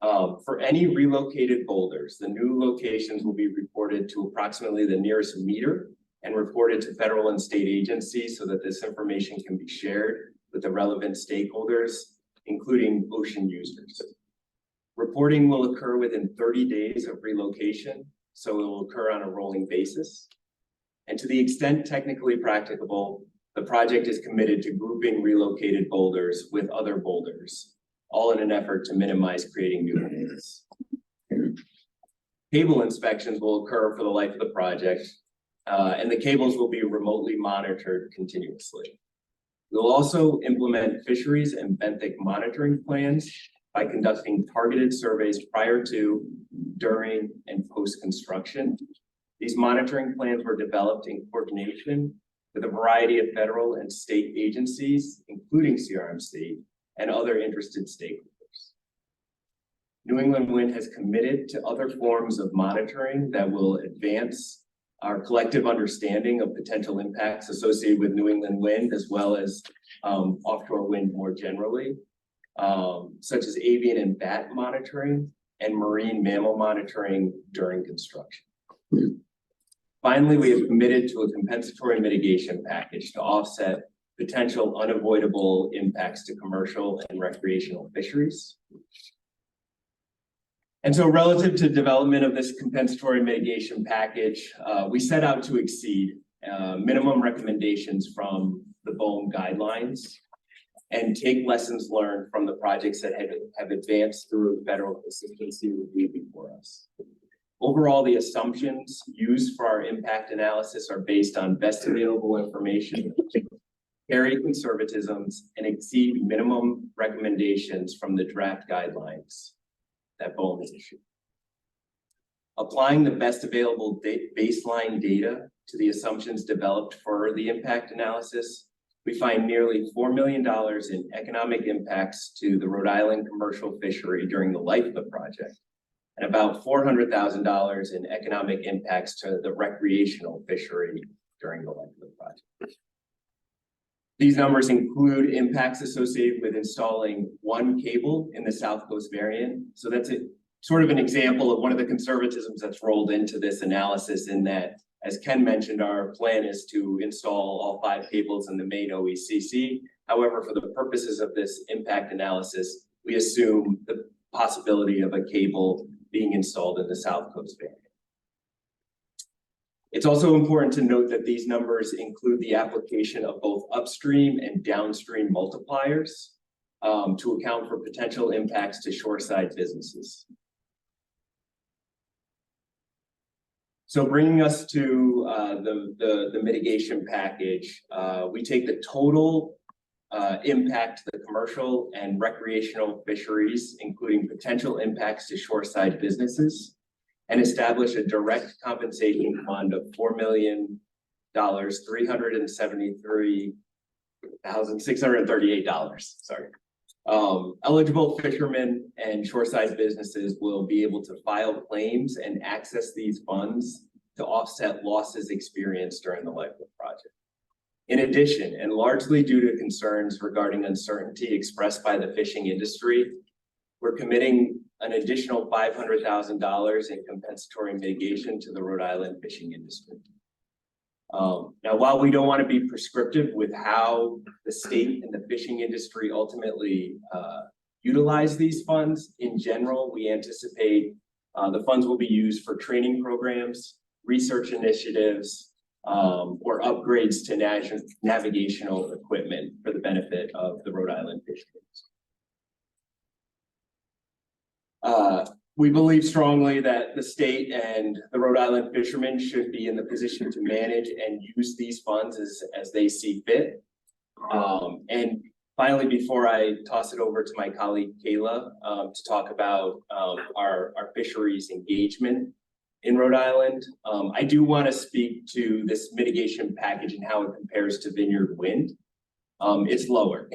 For any relocated boulders, the new locations will be reported to approximately the nearest meter and reported to federal and state agencies so that this information can be shared with the relevant stakeholders, including ocean users. Reporting will occur within 30 days of relocation, so it will occur on a rolling basis. And to the extent technically practicable, the project is committed to grouping relocated boulders with other boulders, all in an effort to minimize creating new holes. Cable inspections will occur for the life of the project, and the cables will be remotely monitored continuously. We'll also implement fisheries and benthic monitoring plans by conducting targeted surveys prior to, during, and post-construction. These monitoring plans were developed in coordination with a variety of federal and state agencies, including CRMC, and other interested stakeholders. New England Wind has committed to other forms of monitoring that will advance our collective understanding of potential impacts associated with New England wind, as well as offshore wind more generally, such as avian and bat monitoring and marine mammal monitoring during construction. Finally, we have committed to a compensatory mitigation package to offset potential unavoidable impacts to commercial and recreational fisheries. And so relative to development of this compensatory mitigation package, we set out to exceed minimum recommendations from the BOEM guidelines and take lessons learned from the projects that have advanced through federal consistency review before us. Overall, the assumptions used for our impact analysis are based on best available information, carry conservatisms, and exceed minimum recommendations from the draft guidelines that BOEM has issued. Applying the best available baseline data to the assumptions developed for the impact analysis, we find nearly $4 million in economic impacts to the Rhode Island commercial fishery during the life of the project, and about $400,000 in economic impacts to the recreational fishery during the life of the project. These numbers include impacts associated with installing one cable in the South Coast variant. So that's sort of an example of one of the conservatisms that's rolled into this analysis, in that, as Ken mentioned, our plan is to install all 5 cables in the main OECC. However, for the purposes of this impact analysis, we assume the possibility of a cable being installed in the South Coast variant. It's also important to note that these numbers include the application of both upstream and downstream multipliers to account for potential impacts to shoreside businesses. So bringing us to the mitigation package, we take the total impact to the commercial and recreational fisheries, including potential impacts to shoreside businesses, and establish a direct compensation fund of $4,373,638. Sorry. Eligible fishermen and shoreside businesses will be able to file claims and access these funds to offset losses experienced during the life of the project. In addition, and largely due to concerns regarding uncertainty expressed by the fishing industry, we're committing an additional $500,000 in compensatory mitigation to the Rhode Island fishing industry. Now, while we don't want to be prescriptive with how the state and the fishing industry ultimately utilize these funds, in general, we anticipate the funds will be used for training programs, research initiatives, or upgrades to navigational equipment for the benefit of the Rhode Island fishing industry. We believe strongly that the state and the Rhode Island fishermen should be in the position to manage and use these funds as they see fit. And finally, before I toss it over to my colleague Kayla to talk about our fisheries engagement in Rhode Island, I do want to speak to this mitigation package and how it compares to Vineyard Wind. It's lower.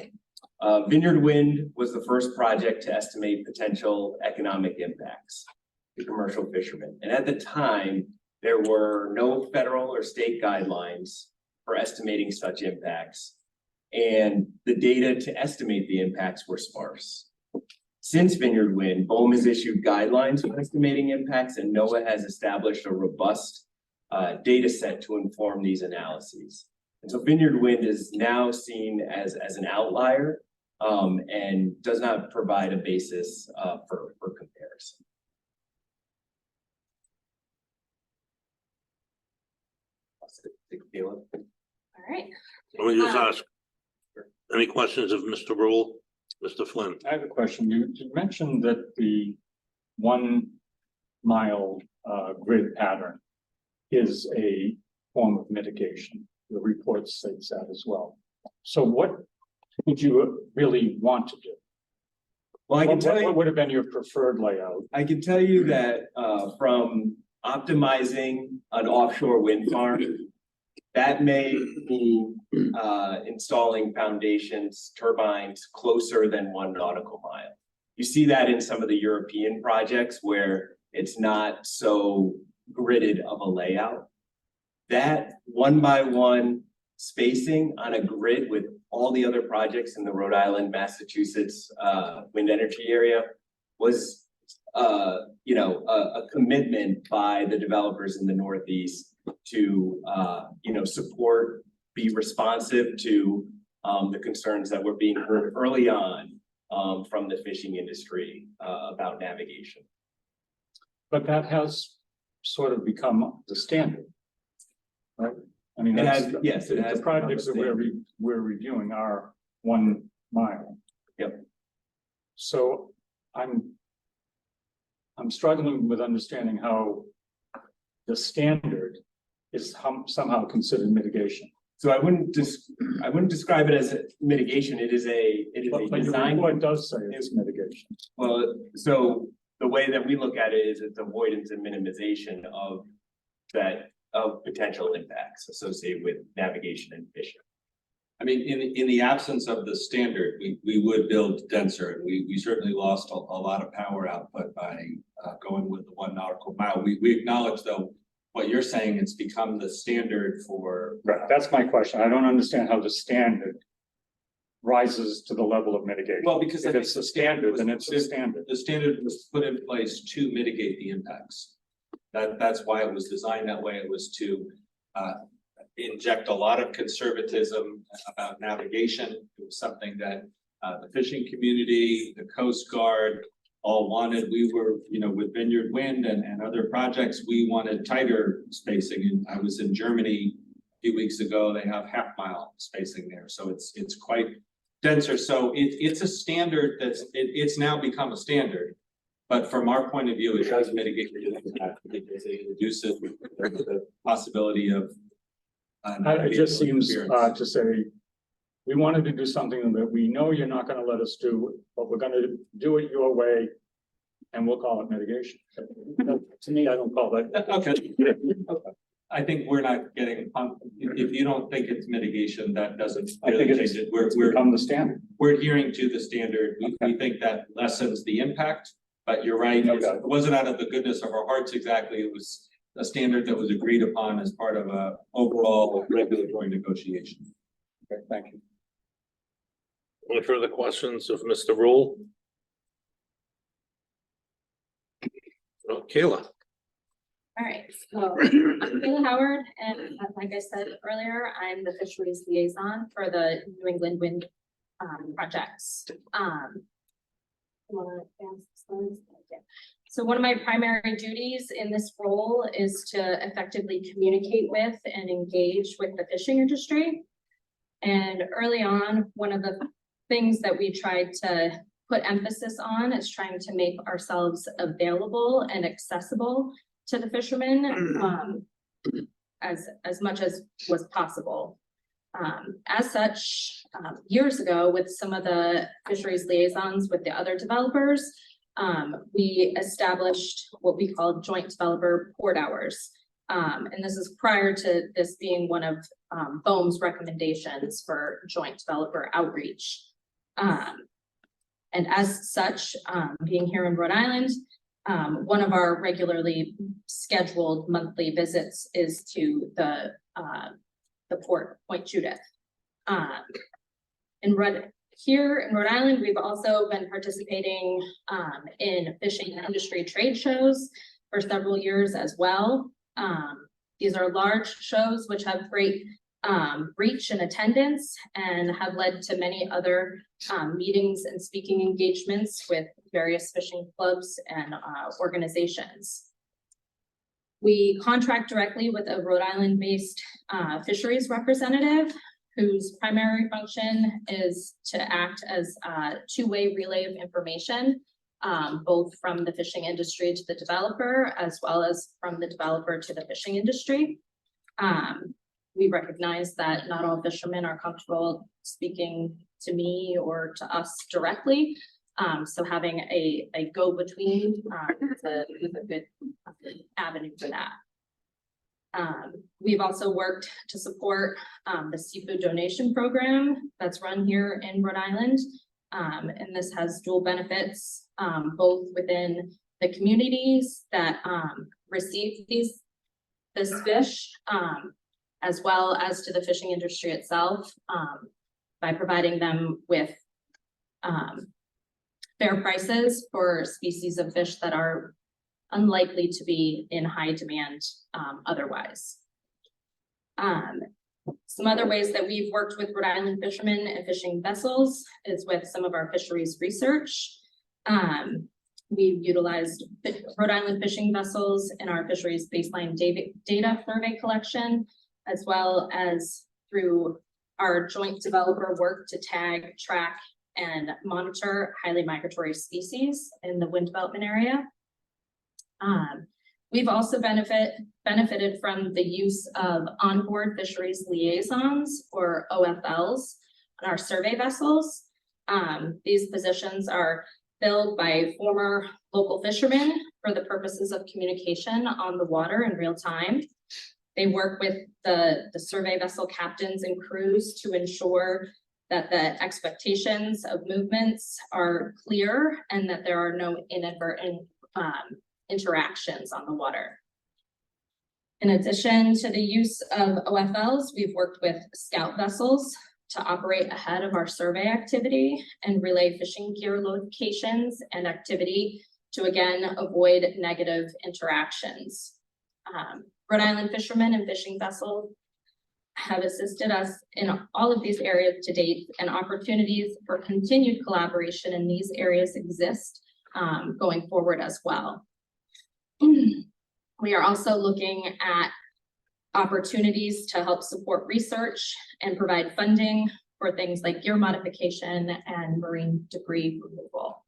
Vineyard Wind was the first project to estimate potential economic impacts to commercial fishermen. And at the time, there were no federal or state guidelines for estimating such impacts, and the data to estimate the impacts were sparse. Since Vineyard Wind, BOEM has issued guidelines for estimating impacts, and NOAA has established a robust data set to inform these analyses. And so Vineyard Wind is now seen as an outlier and does not provide a basis for comparison. All right. Let me just ask, any questions of Mr. Rule? Mr. Flynn? I have a question. You mentioned that the 1 mile grid pattern is a form of mitigation. The report states that as well. So what would you really want to do? Well, I can tell you. What would have been your preferred layout? I can tell you that from optimizing an offshore wind farm, that may mean installing foundations, turbines closer than 1 nautical mile. You see that in some of the European projects where it's not so gridded of a layout. That 1 by 1 spacing on a grid with all the other projects in the Rhode Island, Massachusetts wind energy area was a commitment by the developers in the Northeast to support, be responsive to the concerns that were being heard early on from the fishing industry about navigation. But that has sort of become the standard, right? I mean, It that's, has, yes, it has the projects that become the we're reviewing are 1 mile. Yep. So I'm struggling with understanding how the standard is somehow considered mitigation. So I wouldn't describe it as a mitigation. It is a But your design. report does say it's mitigation. Well, so the way that we look at it is it's avoidance and minimization of potential impacts associated with navigation and fishing. I mean, in the absence of the standard, we would build denser. We certainly lost a lot of power output by going with the 1 nautical mile. We acknowledge though, what you're saying, it's become the standard for. Right, that's my question. I don't understand how the standard rises to the level of mitigation. Well, because if it's the standard, then it's the standard. The standard was put in place to mitigate the impacts. That's why it was designed that way. It was to inject a lot of conservatism about navigation. It was something that the fishing community, the Coast Guard all wanted. We were, with Vineyard Wind and other projects, we wanted tighter spacing. And I was in Germany a few weeks ago. They have half-mile spacing there, so it's quite denser. So it's a standard it's now become a standard. But from our point of view, it does mitigate the impact because it reduces the possibility of. It just seems odd to say, we wanted to do something that we know you're not gonna let us do, but we're gonna do it your way, and we'll call it mitigation. To me, I don't call that. Okay. I think we're not getting, if you don't think it's mitigation, that doesn't I think really it's change it. We're become the standard. we're adhering to the standard. We think that lessens the impact, but you're right. Okay. It wasn't out of the goodness of our hearts exactly. It was a standard that was agreed upon as part of a overall regulatory negotiation. Okay, thank you. Any further questions of Mr. Rule? Kayla? All right, so I'm Kayla Howard, and like I said earlier, I'm the fisheries liaison for the New England Wind projects. Wanna advance the slides? Yeah. So one of my primary duties in this role is to effectively communicate with and engage with the fishing industry. And early on, one of the things that we tried to put emphasis on is trying to make ourselves available and accessible to the fishermen as much as was possible. As such, years ago, with some of the fisheries liaisons with the other developers, we established what we call joint developer port hours. And this is prior to this being one of BOEM's recommendations for joint developer outreach. And as such, being here in Rhode Island, one of our regularly scheduled monthly visits is to the port, Point Judith. Here in Rhode Island, we've also been participating in fishing industry trade shows for several years as well. These are large shows which have great reach and attendance and have led to many other meetings and speaking engagements with various fishing clubs and organizations. We contract directly with a Rhode Island-based fisheries representative whose primary function is to act as a two-way relay of information, both from the fishing industry to the developer, as well as from the developer to the fishing industry. We recognize that not all fishermen are comfortable speaking to me or to us directly. So having a go-between is a good avenue for that. We've also worked to support the seafood donation program that's run here in Rhode Island. And this has dual benefits, both within the communities that receive this fish, as well as to the fishing industry itself, by providing them with fair prices for species of fish that are unlikely to be in high demand otherwise. Some other ways that we've worked with Rhode Island fishermen and fishing vessels is with some of our fisheries research. We've utilized Rhode Island fishing vessels in our fisheries baseline data survey collection, as well as through our joint developer work to tag, track, and monitor highly migratory species in the wind development area. We've also benefited from the use of onboard fisheries liaisons, or OFLs, on our survey vessels. These positions are filled by former local fishermen for the purposes of communication on the water in real time. They work with the survey vessel captains and crews to ensure that the expectations of movements are clear and that there are no inadvertent interactions on the water. In addition to the use of OFLs, we've worked with scout vessels to operate ahead of our survey activity and relay fishing gear locations and activity to again avoid negative interactions. Rhode Island fishermen and fishing vessels have assisted us in all of these areas to date, and opportunities for continued collaboration in these areas exist going forward as well. We are also looking at opportunities to help support research and provide funding for things like gear modification and marine debris removal.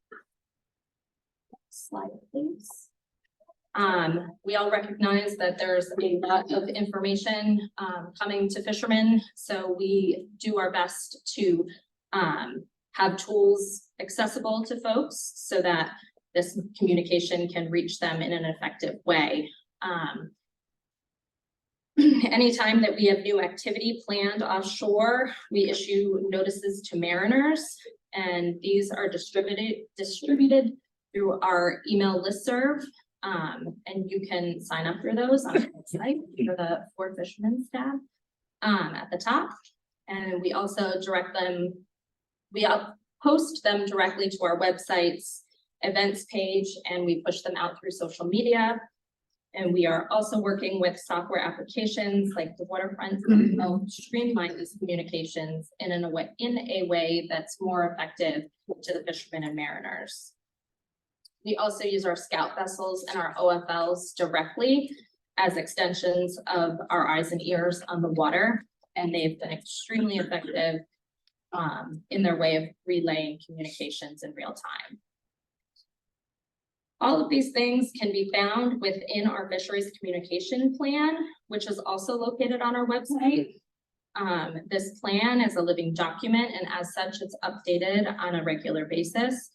Slide, please. We all recognize that there's a lot of information coming to fishermen, so we do our best to have tools accessible to folks so that this communication can reach them in an effective way. Anytime that we have new activity planned offshore, we issue notices to mariners, and these are distributed through our email listserv. And you can sign up for those on the website for the Ford Fishermen's tab at the top. And we also post them directly to our website's events page, and we push them out through social media. And we are also working with software applications like the Waterfront to help streamline these communications in a way that's more effective to the fishermen and mariners. We also use our scout vessels and our OFLs directly as extensions of our eyes and ears on the water, and they've been extremely effective in their way of relaying communications in real time. All of these things can be found within our fisheries communication plan, which is also located on our website. This plan is a living document, and as such, it's updated on a regular basis.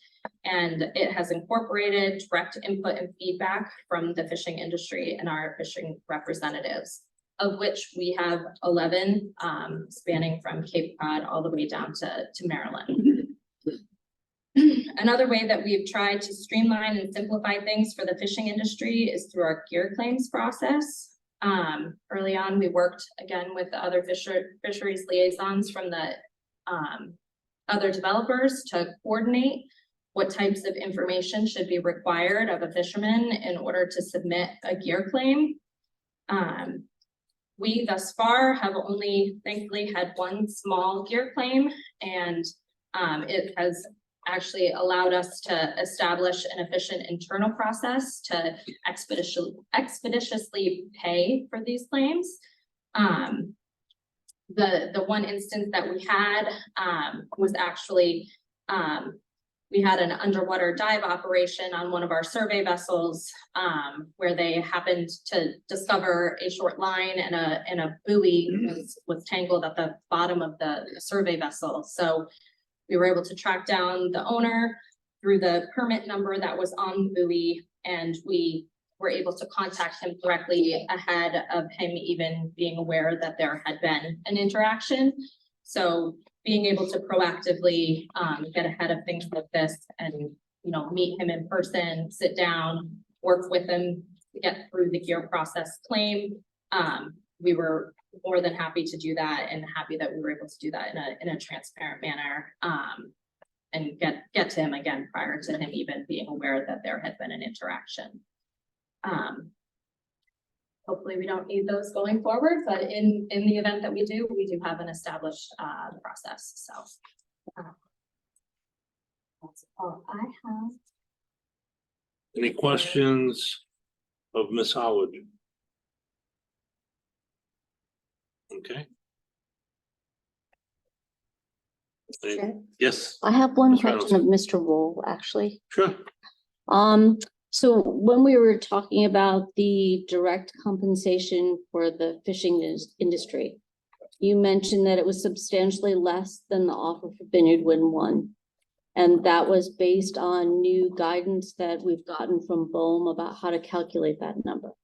And it has incorporated direct input and feedback from the fishing industry and our fishing representatives, of which we have 11 spanning from Cape Cod all the way down to Maryland. Another way that we've tried to streamline and simplify things for the fishing industry is through our gear claims process. Early on, we worked again with the other fisheries liaisons from the other developers to coordinate what types of information should be required of a fisherman in order to submit a gear claim. We thus far have only thankfully had one small gear claim, and it has actually allowed us to establish an efficient internal process to expeditiously pay for these claims. The one instance that we had was actually we had an underwater dive operation on one of our survey vessels where they happened to discover a short line and a buoy was tangled at the bottom of the survey vessel. So we were able to track down the owner through the permit number that was on the buoy, and we were able to contact him directly ahead of him even being aware that there had been an interaction. So being able to proactively get ahead of things like this and, you know, meet him in person, sit down, work with him to get through the gear process claim. We were more than happy to do that, and happy that we were able to do that in a transparent manner, and get to him again prior to him even being aware that there had been an interaction. Hopefully we don't need those going forward, but in the event that we do have an established process. So that's all I have. Any questions of Ms. Howard? Okay. Chair? Yes, I have one Ms. question of Mr. Roll, actually. sure. So when we were talking about the direct compensation for the fishing industry, you mentioned that it was substantially less than the offer for Vineyard Wind 1. And that was based on new guidance that we've gotten from BOEM about how to calculate that number.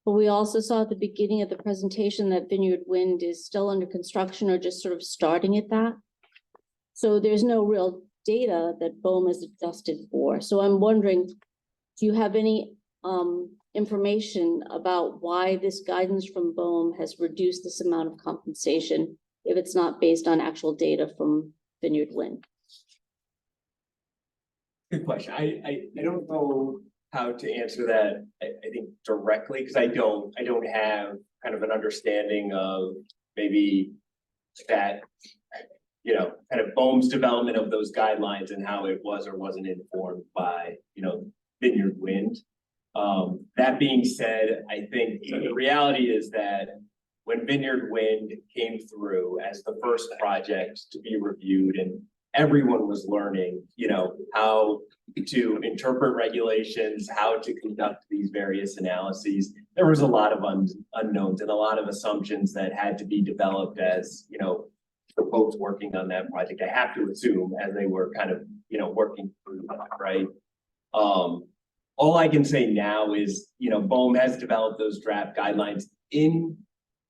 But we also saw at the beginning of the presentation that Vineyard Wind is still under construction or just sort of starting at that. So there's no real data that BOEM has adjusted for. So I'm wondering, do you have any information about why this guidance from BOEM has reduced this amount of compensation if it's not based on actual data from Vineyard Wind? Good question. I don't know how to answer that, I think directly, because I don't have kind of an understanding of maybe that, you know, kind of BOEM's development of those guidelines and how it was or wasn't informed by, you know, Vineyard Wind. That being said, I think the reality is that when Vineyard Wind came through as the first project to be reviewed and everyone was learning, you know, how to interpret regulations, how to conduct these various analyses, there was a lot of unknowns and a lot of assumptions that had to be developed as, you know, the folks working on that project, I have to assume, as they were kind of, you know, working through that, right? All I can say now is, you know, BOEM has developed those draft guidelines in,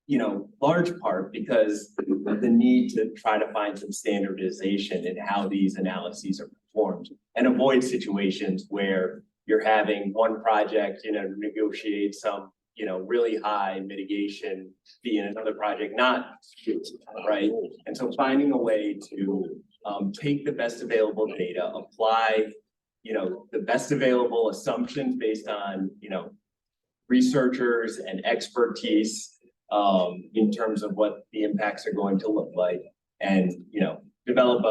you know, large part because the need to try to find some standardization in how these analyses are performed and avoid situations where you're having one project, you know, negotiate some, you know, really high mitigation fee in another project, not, right? And so finding a way to take the best available data, apply, you know, the best available assumptions based on, you know, researchers and expertise in terms of what the impacts are going to look like, and, you know, develop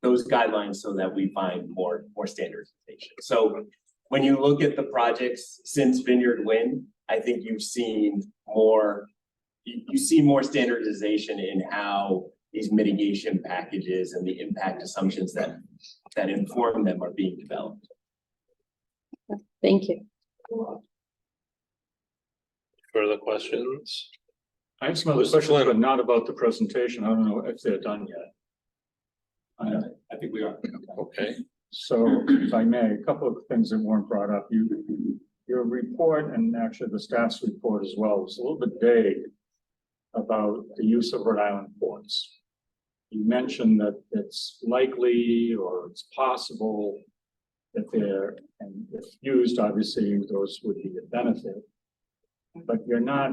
those guidelines so that we find more standardization. So when you look at the projects since Vineyard Wind, I think you've seen more, you see more standardization in how these mitigation packages and the impact assumptions that inform them are being developed. Thank you. Further questions? I have some other Mr. questions, Flynn. but not about the presentation. I don't know if they're done yet. I think we are. Okay, So if I may, a couple of things that weren't brought up. Your report, and actually the staff's report as well, was a little bit vague about the use of Rhode Island ports. You mentioned that it's likely or it's possible that they're, and if used, obviously those would be a benefit. But you're not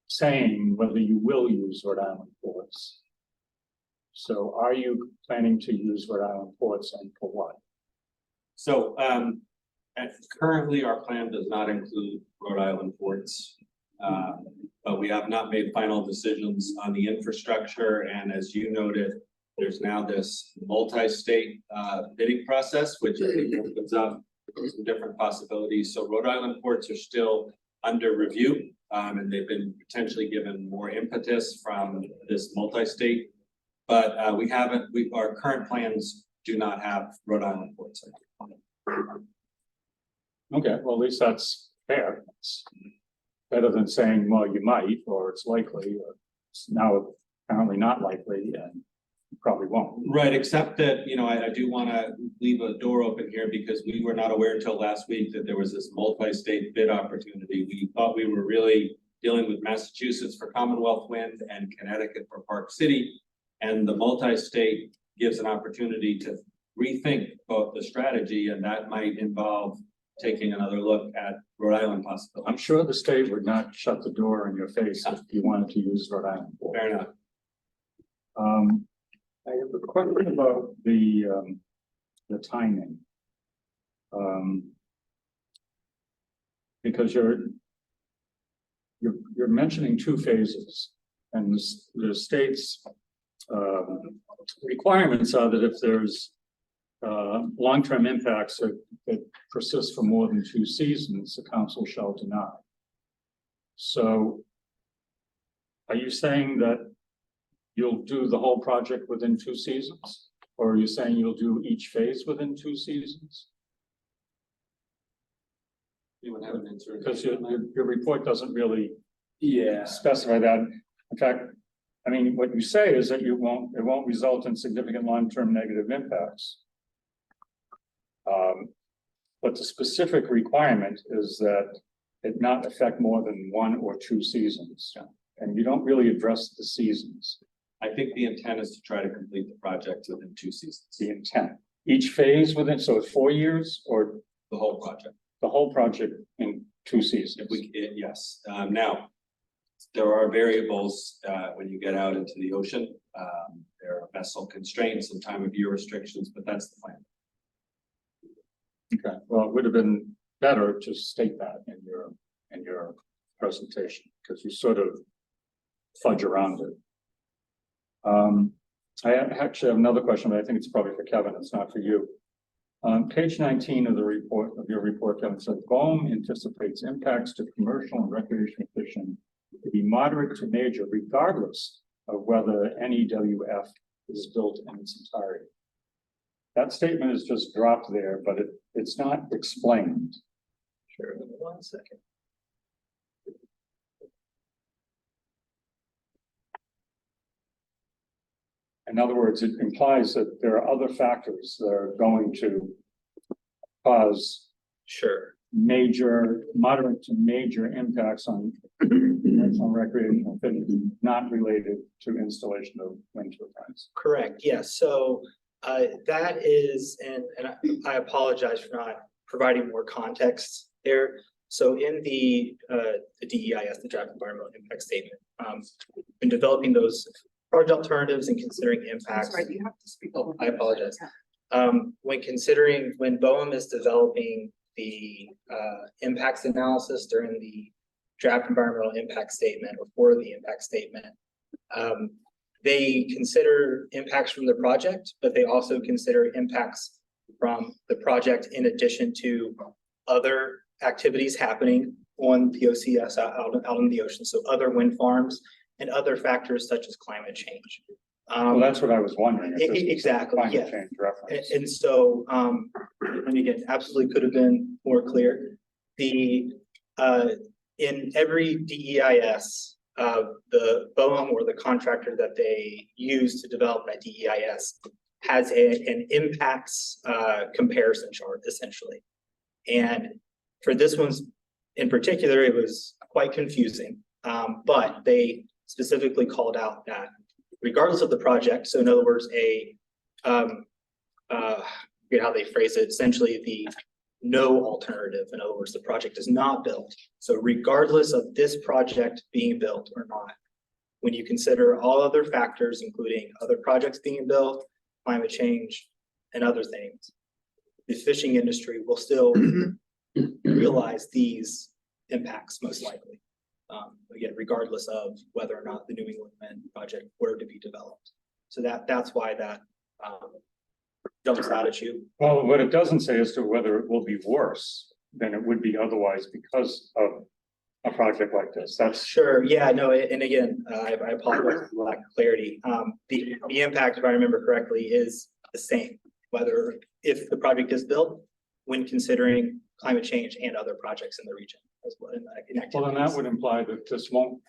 saying whether you will use Rhode Island ports. So are you planning to use Rhode Island ports and for what? So, currently, our plan does not include Rhode Island ports. But we have not made final decisions on the infrastructure, and as you noted, there's now this multi-state bidding process, which I think opens up some different possibilities. So Rhode Island ports are still under review, and they've been potentially given more impetus from this multi-state. But our current plans do not have Rhode Island ports. Okay, well, at least that's fair. It's better than saying, well, you might, or it's likely, or it's now apparently not likely, and you probably won't. Right, except that, you know, I do want to leave a door open here because we were not aware until last week that there was this multi-state bid opportunity. We thought we were really dealing with Massachusetts for Commonwealth Wind and Connecticut for Park City. And the multi-state gives an opportunity to rethink both the strategy, and that might involve taking another look at Rhode Island possibility. I'm sure the state would not shut the door in your face if you wanted to use Rhode Island port. Fair enough. I have a question about the timing. Because you're mentioning two phases, and the state's requirements are that if there's long-term impacts that persist for more than 2 seasons, the council shall deny. So are you saying that you'll do the whole project within 2 seasons? Or are you saying you'll do each phase within 2 seasons? Anyone have an answer? Because your report doesn't really Yeah. specify that. In fact, I mean, what you say is that it won't result in significant long-term negative impacts. But the specific requirement is that it not affect more than 1 or 2 seasons. And you don't really address the seasons, I think the intent is to try to complete the project within 2 seasons, the intent. Each phase within, so it's 4 years or the whole project. the whole project in 2 seasons? Yes, now, there are variables, when you get out into the ocean. There are vessel constraints and time of year restrictions, but that's the plan. Okay, well, it would have been better to state that in your presentation, because you sort of fudge around it. I actually have another question, but I think it's probably for Kevin, it's not for you. Page 19 of your report, Kevin, says BOEM anticipates impacts to commercial and recreational fishing to be moderate to major, regardless of whether NEWF is built in its entirety. That statement is just dropped there, but it's not explained. Sure, 1 second. In other words, it implies that there are other factors that are going to cause Sure. moderate to major impacts on recreational fishing, not related to installation of wind turbines. Correct, yes, so that is, and I apologize for not providing more context there. So in the DEIS, the draft environmental impact statement, in developing those project alternatives and considering impacts. Right, you have to speak. Oh, I apologize. When BOEM is developing the impacts analysis during the draft environmental impact statement or for the impact statement, they consider impacts from the project, but they also consider impacts from the project in addition to other activities happening on the OCS out in the ocean. So other wind farms and other factors such as climate change. Well, that's what I was wondering. if this was Exactly, climate yeah. change reference. And so, and again, absolutely could have been more clear. In every DEIS, the BOEM or the contractor that they use to develop that DEIS has an impacts comparison chart essentially. And for this one's in particular, it was quite confusing, but they specifically called out that regardless of the project, so in other words, how they phrase it, essentially the no alternative. In other words, the project is not built. So regardless of this project being built or not, when you consider all other factors, including other projects being built, climate change, and other things, the fishing industry will still realize these impacts most likely. Again, regardless of whether or not the New England Wind project were to be developed. So that's why that jumps out at you. Well, what it doesn't say as to whether it will be worse than it would be otherwise because of a project like this. That's Sure, yeah, no, and again, I apologize for lack of clarity. The impact, if I remember correctly, is the same, whether if the project is built when considering climate change and other projects in the region as well. well, then that would imply that this won't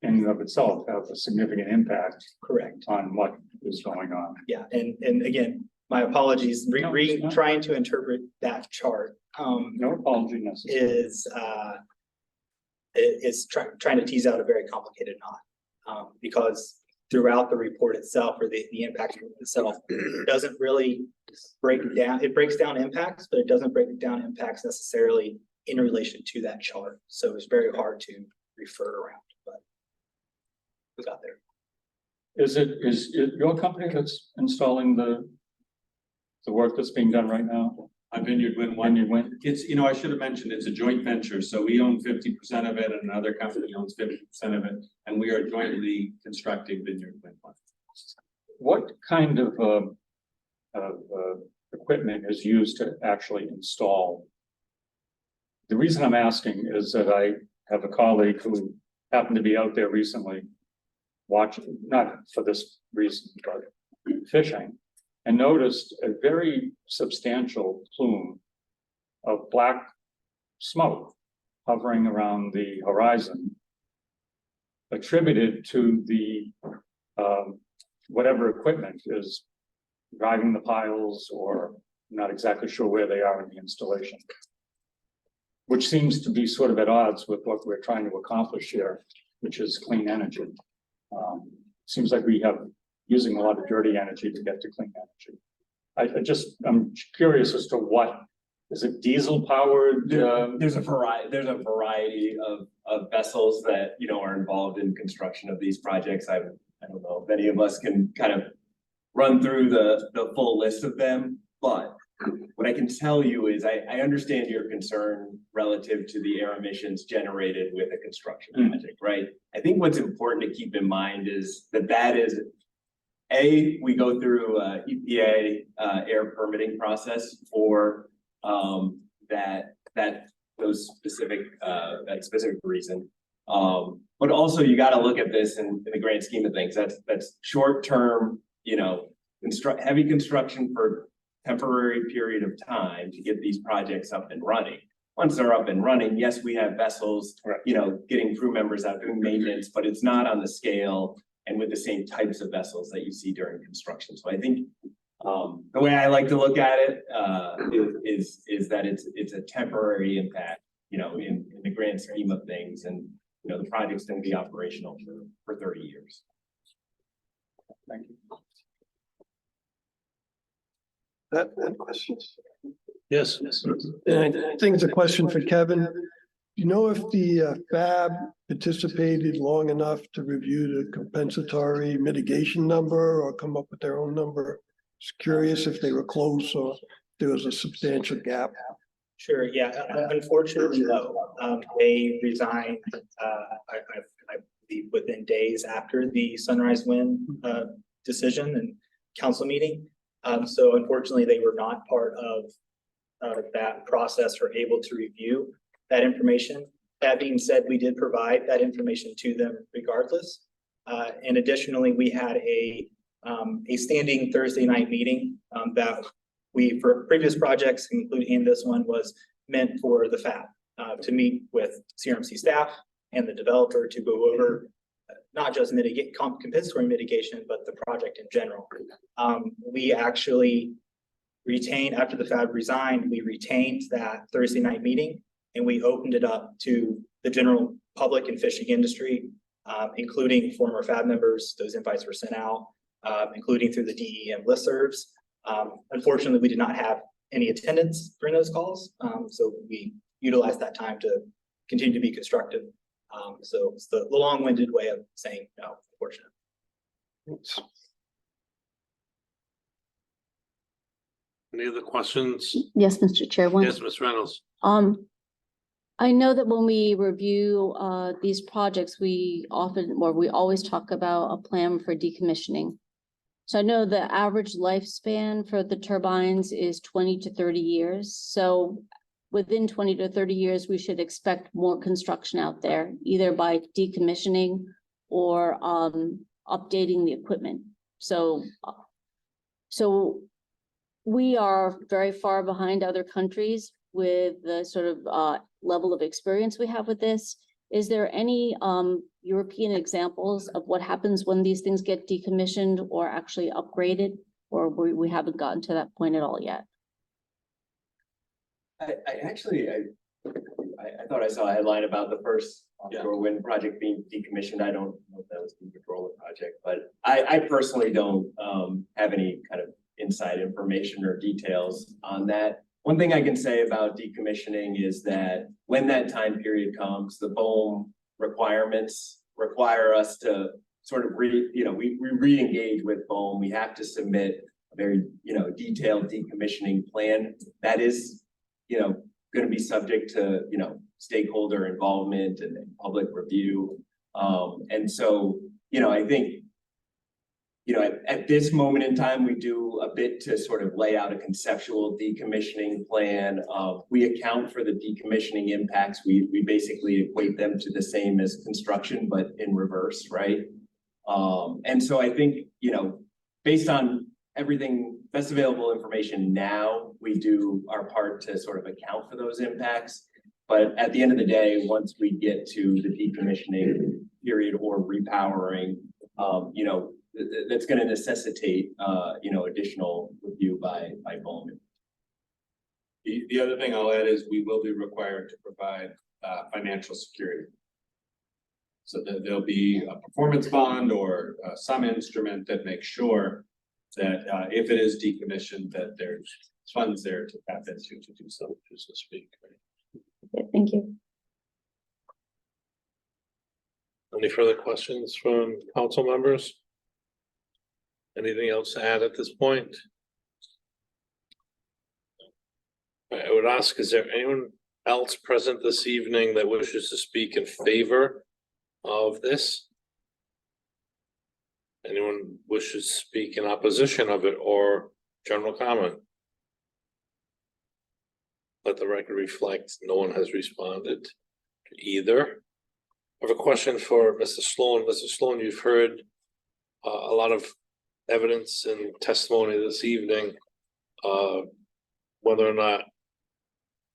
in and of itself have a significant impact Correct, on what is going on. yeah, and again, my apologies, trying to interpret that chart. No apology necessary. Is trying to tease out a very complicated knot. Because throughout the report itself, or the impact itself, doesn't really break down, it breaks down impacts, but it doesn't break down impacts necessarily in relation to that chart. So it's very hard to refer around, but we got there. Is it your company that's installing the work that's being done right now? Vineyard Wind Vineyard Wind? It's, I should have mentioned, it's a joint venture, so we own 50% of it and another company owns 50% of it. And we are jointly constructing Vineyard Wind One. What kind of equipment is used to actually install? The reason I'm asking is that I have a colleague who happened to be out there recently watching, not for this reason, but fishing, and noticed a very substantial plume of black smoke hovering around the horizon, attributed to the whatever equipment is driving the piles, or not exactly sure where they are in the installation, which seems to be sort of at odds with what we're trying to accomplish here, which is clean energy. Seems like we have using a lot of dirty energy to get to clean energy. I'm curious as to what, is it diesel powered? There's a variety of vessels that, are involved in construction of these projects. I don't know if any of us can kind of run through the full list of them, but what I can tell you is I understand your concern relative to the air emissions generated with a construction project, right? I think what's important to keep in mind is that is we go through EPA air permitting process for that specific reason. But also you got to look at this in the grand scheme of things. That's short term, heavy construction for temporary period of time to get these projects up and running. Once they're up and running, yes, we have vessels, getting crew members out doing maintenance, but it's not on the scale and with the same types of vessels that you see during construction. So I think the way I like to look at it is that it's a temporary impact, in the grand scheme of things, and the project's going to be operational for 30 years. Thank you. That questions? Yes. And I think it's a question for Kevin. Do you know if the FAB participated long enough to review the compensatory mitigation number or come up with their own number? Just curious if they were close or there was a substantial gap. Sure, yeah, unfortunately, no. They resigned, I believe within days after the Sunrise Wind decision and council meeting. So unfortunately, they were not part of that process or able to review that information. That being said, we did provide that information to them regardless. And additionally, we had a standing Thursday night meeting that we, for previous projects, including this one, was meant for the FAB to meet with CRMC staff and the developer to go over not just compensatory mitigation, but the project in general. We actually retained, after the FAB resigned, we retained that Thursday night meeting and we opened it up to the general public and fishing industry, including former FAB members. Those invites were sent out, including through the DEM listservs. Unfortunately, we did not have any attendance during those calls, so we utilized that time to continue to be constructive So it's the long-winded way of saying no, unfortunately. Any other questions? Yes, Mr. Chair, one. Yes, Ms. Reynolds. I know that when we review these projects, we always talk about a plan for decommissioning. So I know the average lifespan for the turbines is 20 to 30 years. So within 20 to 30 years, we should expect more construction out there, either by decommissioning or updating the equipment. So we are very far behind other countries with the sort of level of experience we have with this. Is there any European examples of what happens when these things get decommissioned or actually upgraded? Or we haven't gotten to that point at all yet? I thought I saw a headline about the first offshore wind project being decommissioned. I don't know if that was the controller project, but I personally don't have any kind of inside information or details on that. One thing I can say about decommissioning is that when that time period comes, the BOEM requirements require us to sort of we re-engage with BOEM. We have to submit a very, detailed decommissioning plan that is, going to be subject to, stakeholder involvement and public review. And so, I think, at this moment in time, we do a bit to sort of lay out a conceptual decommissioning plan. We account for the decommissioning impacts. We basically equate them to the same as construction, but in reverse, right? And so I think, based on everything best available information now, we do our part to sort of account for those impacts. But at the end of the day, once we get to the decommissioning period or repowering, that's going to necessitate, additional review by BOEM. The other thing I'll add is we will be required to provide financial security. So that there'll be a performance bond or some instrument that makes sure that if it is decommissioned, that there's funds there to tap into to do so, so to speak. Okay, thank you. Any further questions from council members? Anything else to add at this point? I would ask, is there anyone else present this evening that wishes to speak in favor of this? Anyone wishes to speak in opposition of it or general comment? Let the record reflect no one has responded to either. I have a question for Mr. Sloan. Mr. Sloan, you've heard a lot of evidence and testimony this evening, whether or not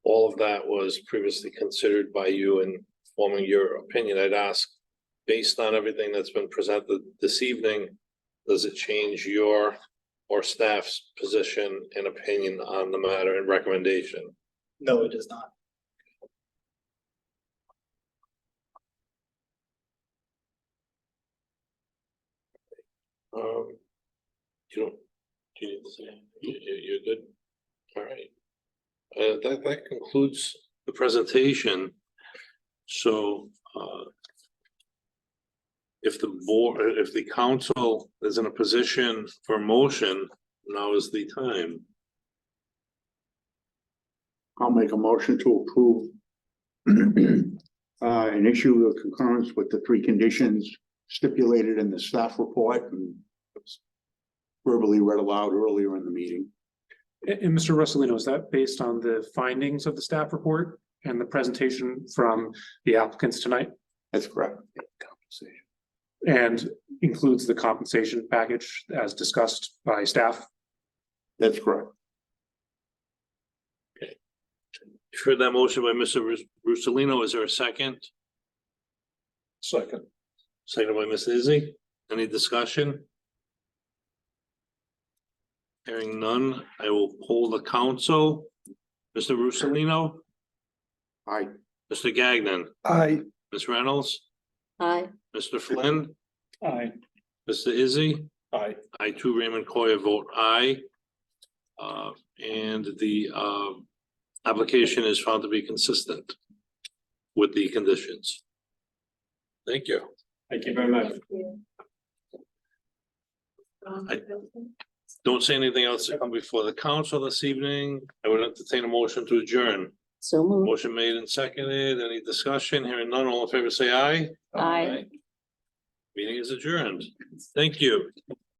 all of that was previously considered by you in forming your opinion. I'd ask, based on everything that's been presented this evening, does it change your or staff's position and opinion on the matter and recommendation? No, it does not. You need to say you're good. All right. That concludes the presentation. So if the council is in a position for motion, now is the time. I'll make a motion to approve an issue of concurrence with the 3 conditions stipulated in the staff report and verbally read aloud earlier in the meeting. And Mr. Russolino, is that based on the findings of the staff report and the presentation from the applicants tonight? That's correct. And includes the compensation package as discussed by staff? That's correct. Okay. You've heard that motion by Mr. Russolino. Is there a second? Second. Second by Ms. Izzy. Any discussion? Hearing none, I will poll the council. Mr. Russolino? Aye. Mr. Gagnon? Aye. Ms. Reynolds? Aye. Mr. Flynn? Aye. Mr. Izzy? Aye. I too, Raymond Coyer, vote aye. And the application is found to be consistent with the conditions. Thank you. Thank you very much. Don't see anything else to come before the council this evening. I would entertain a motion to adjourn. So moved. Motion made and seconded. Any discussion? Hearing none, all in favor, say aye. Aye. Meeting is adjourned. Thank you.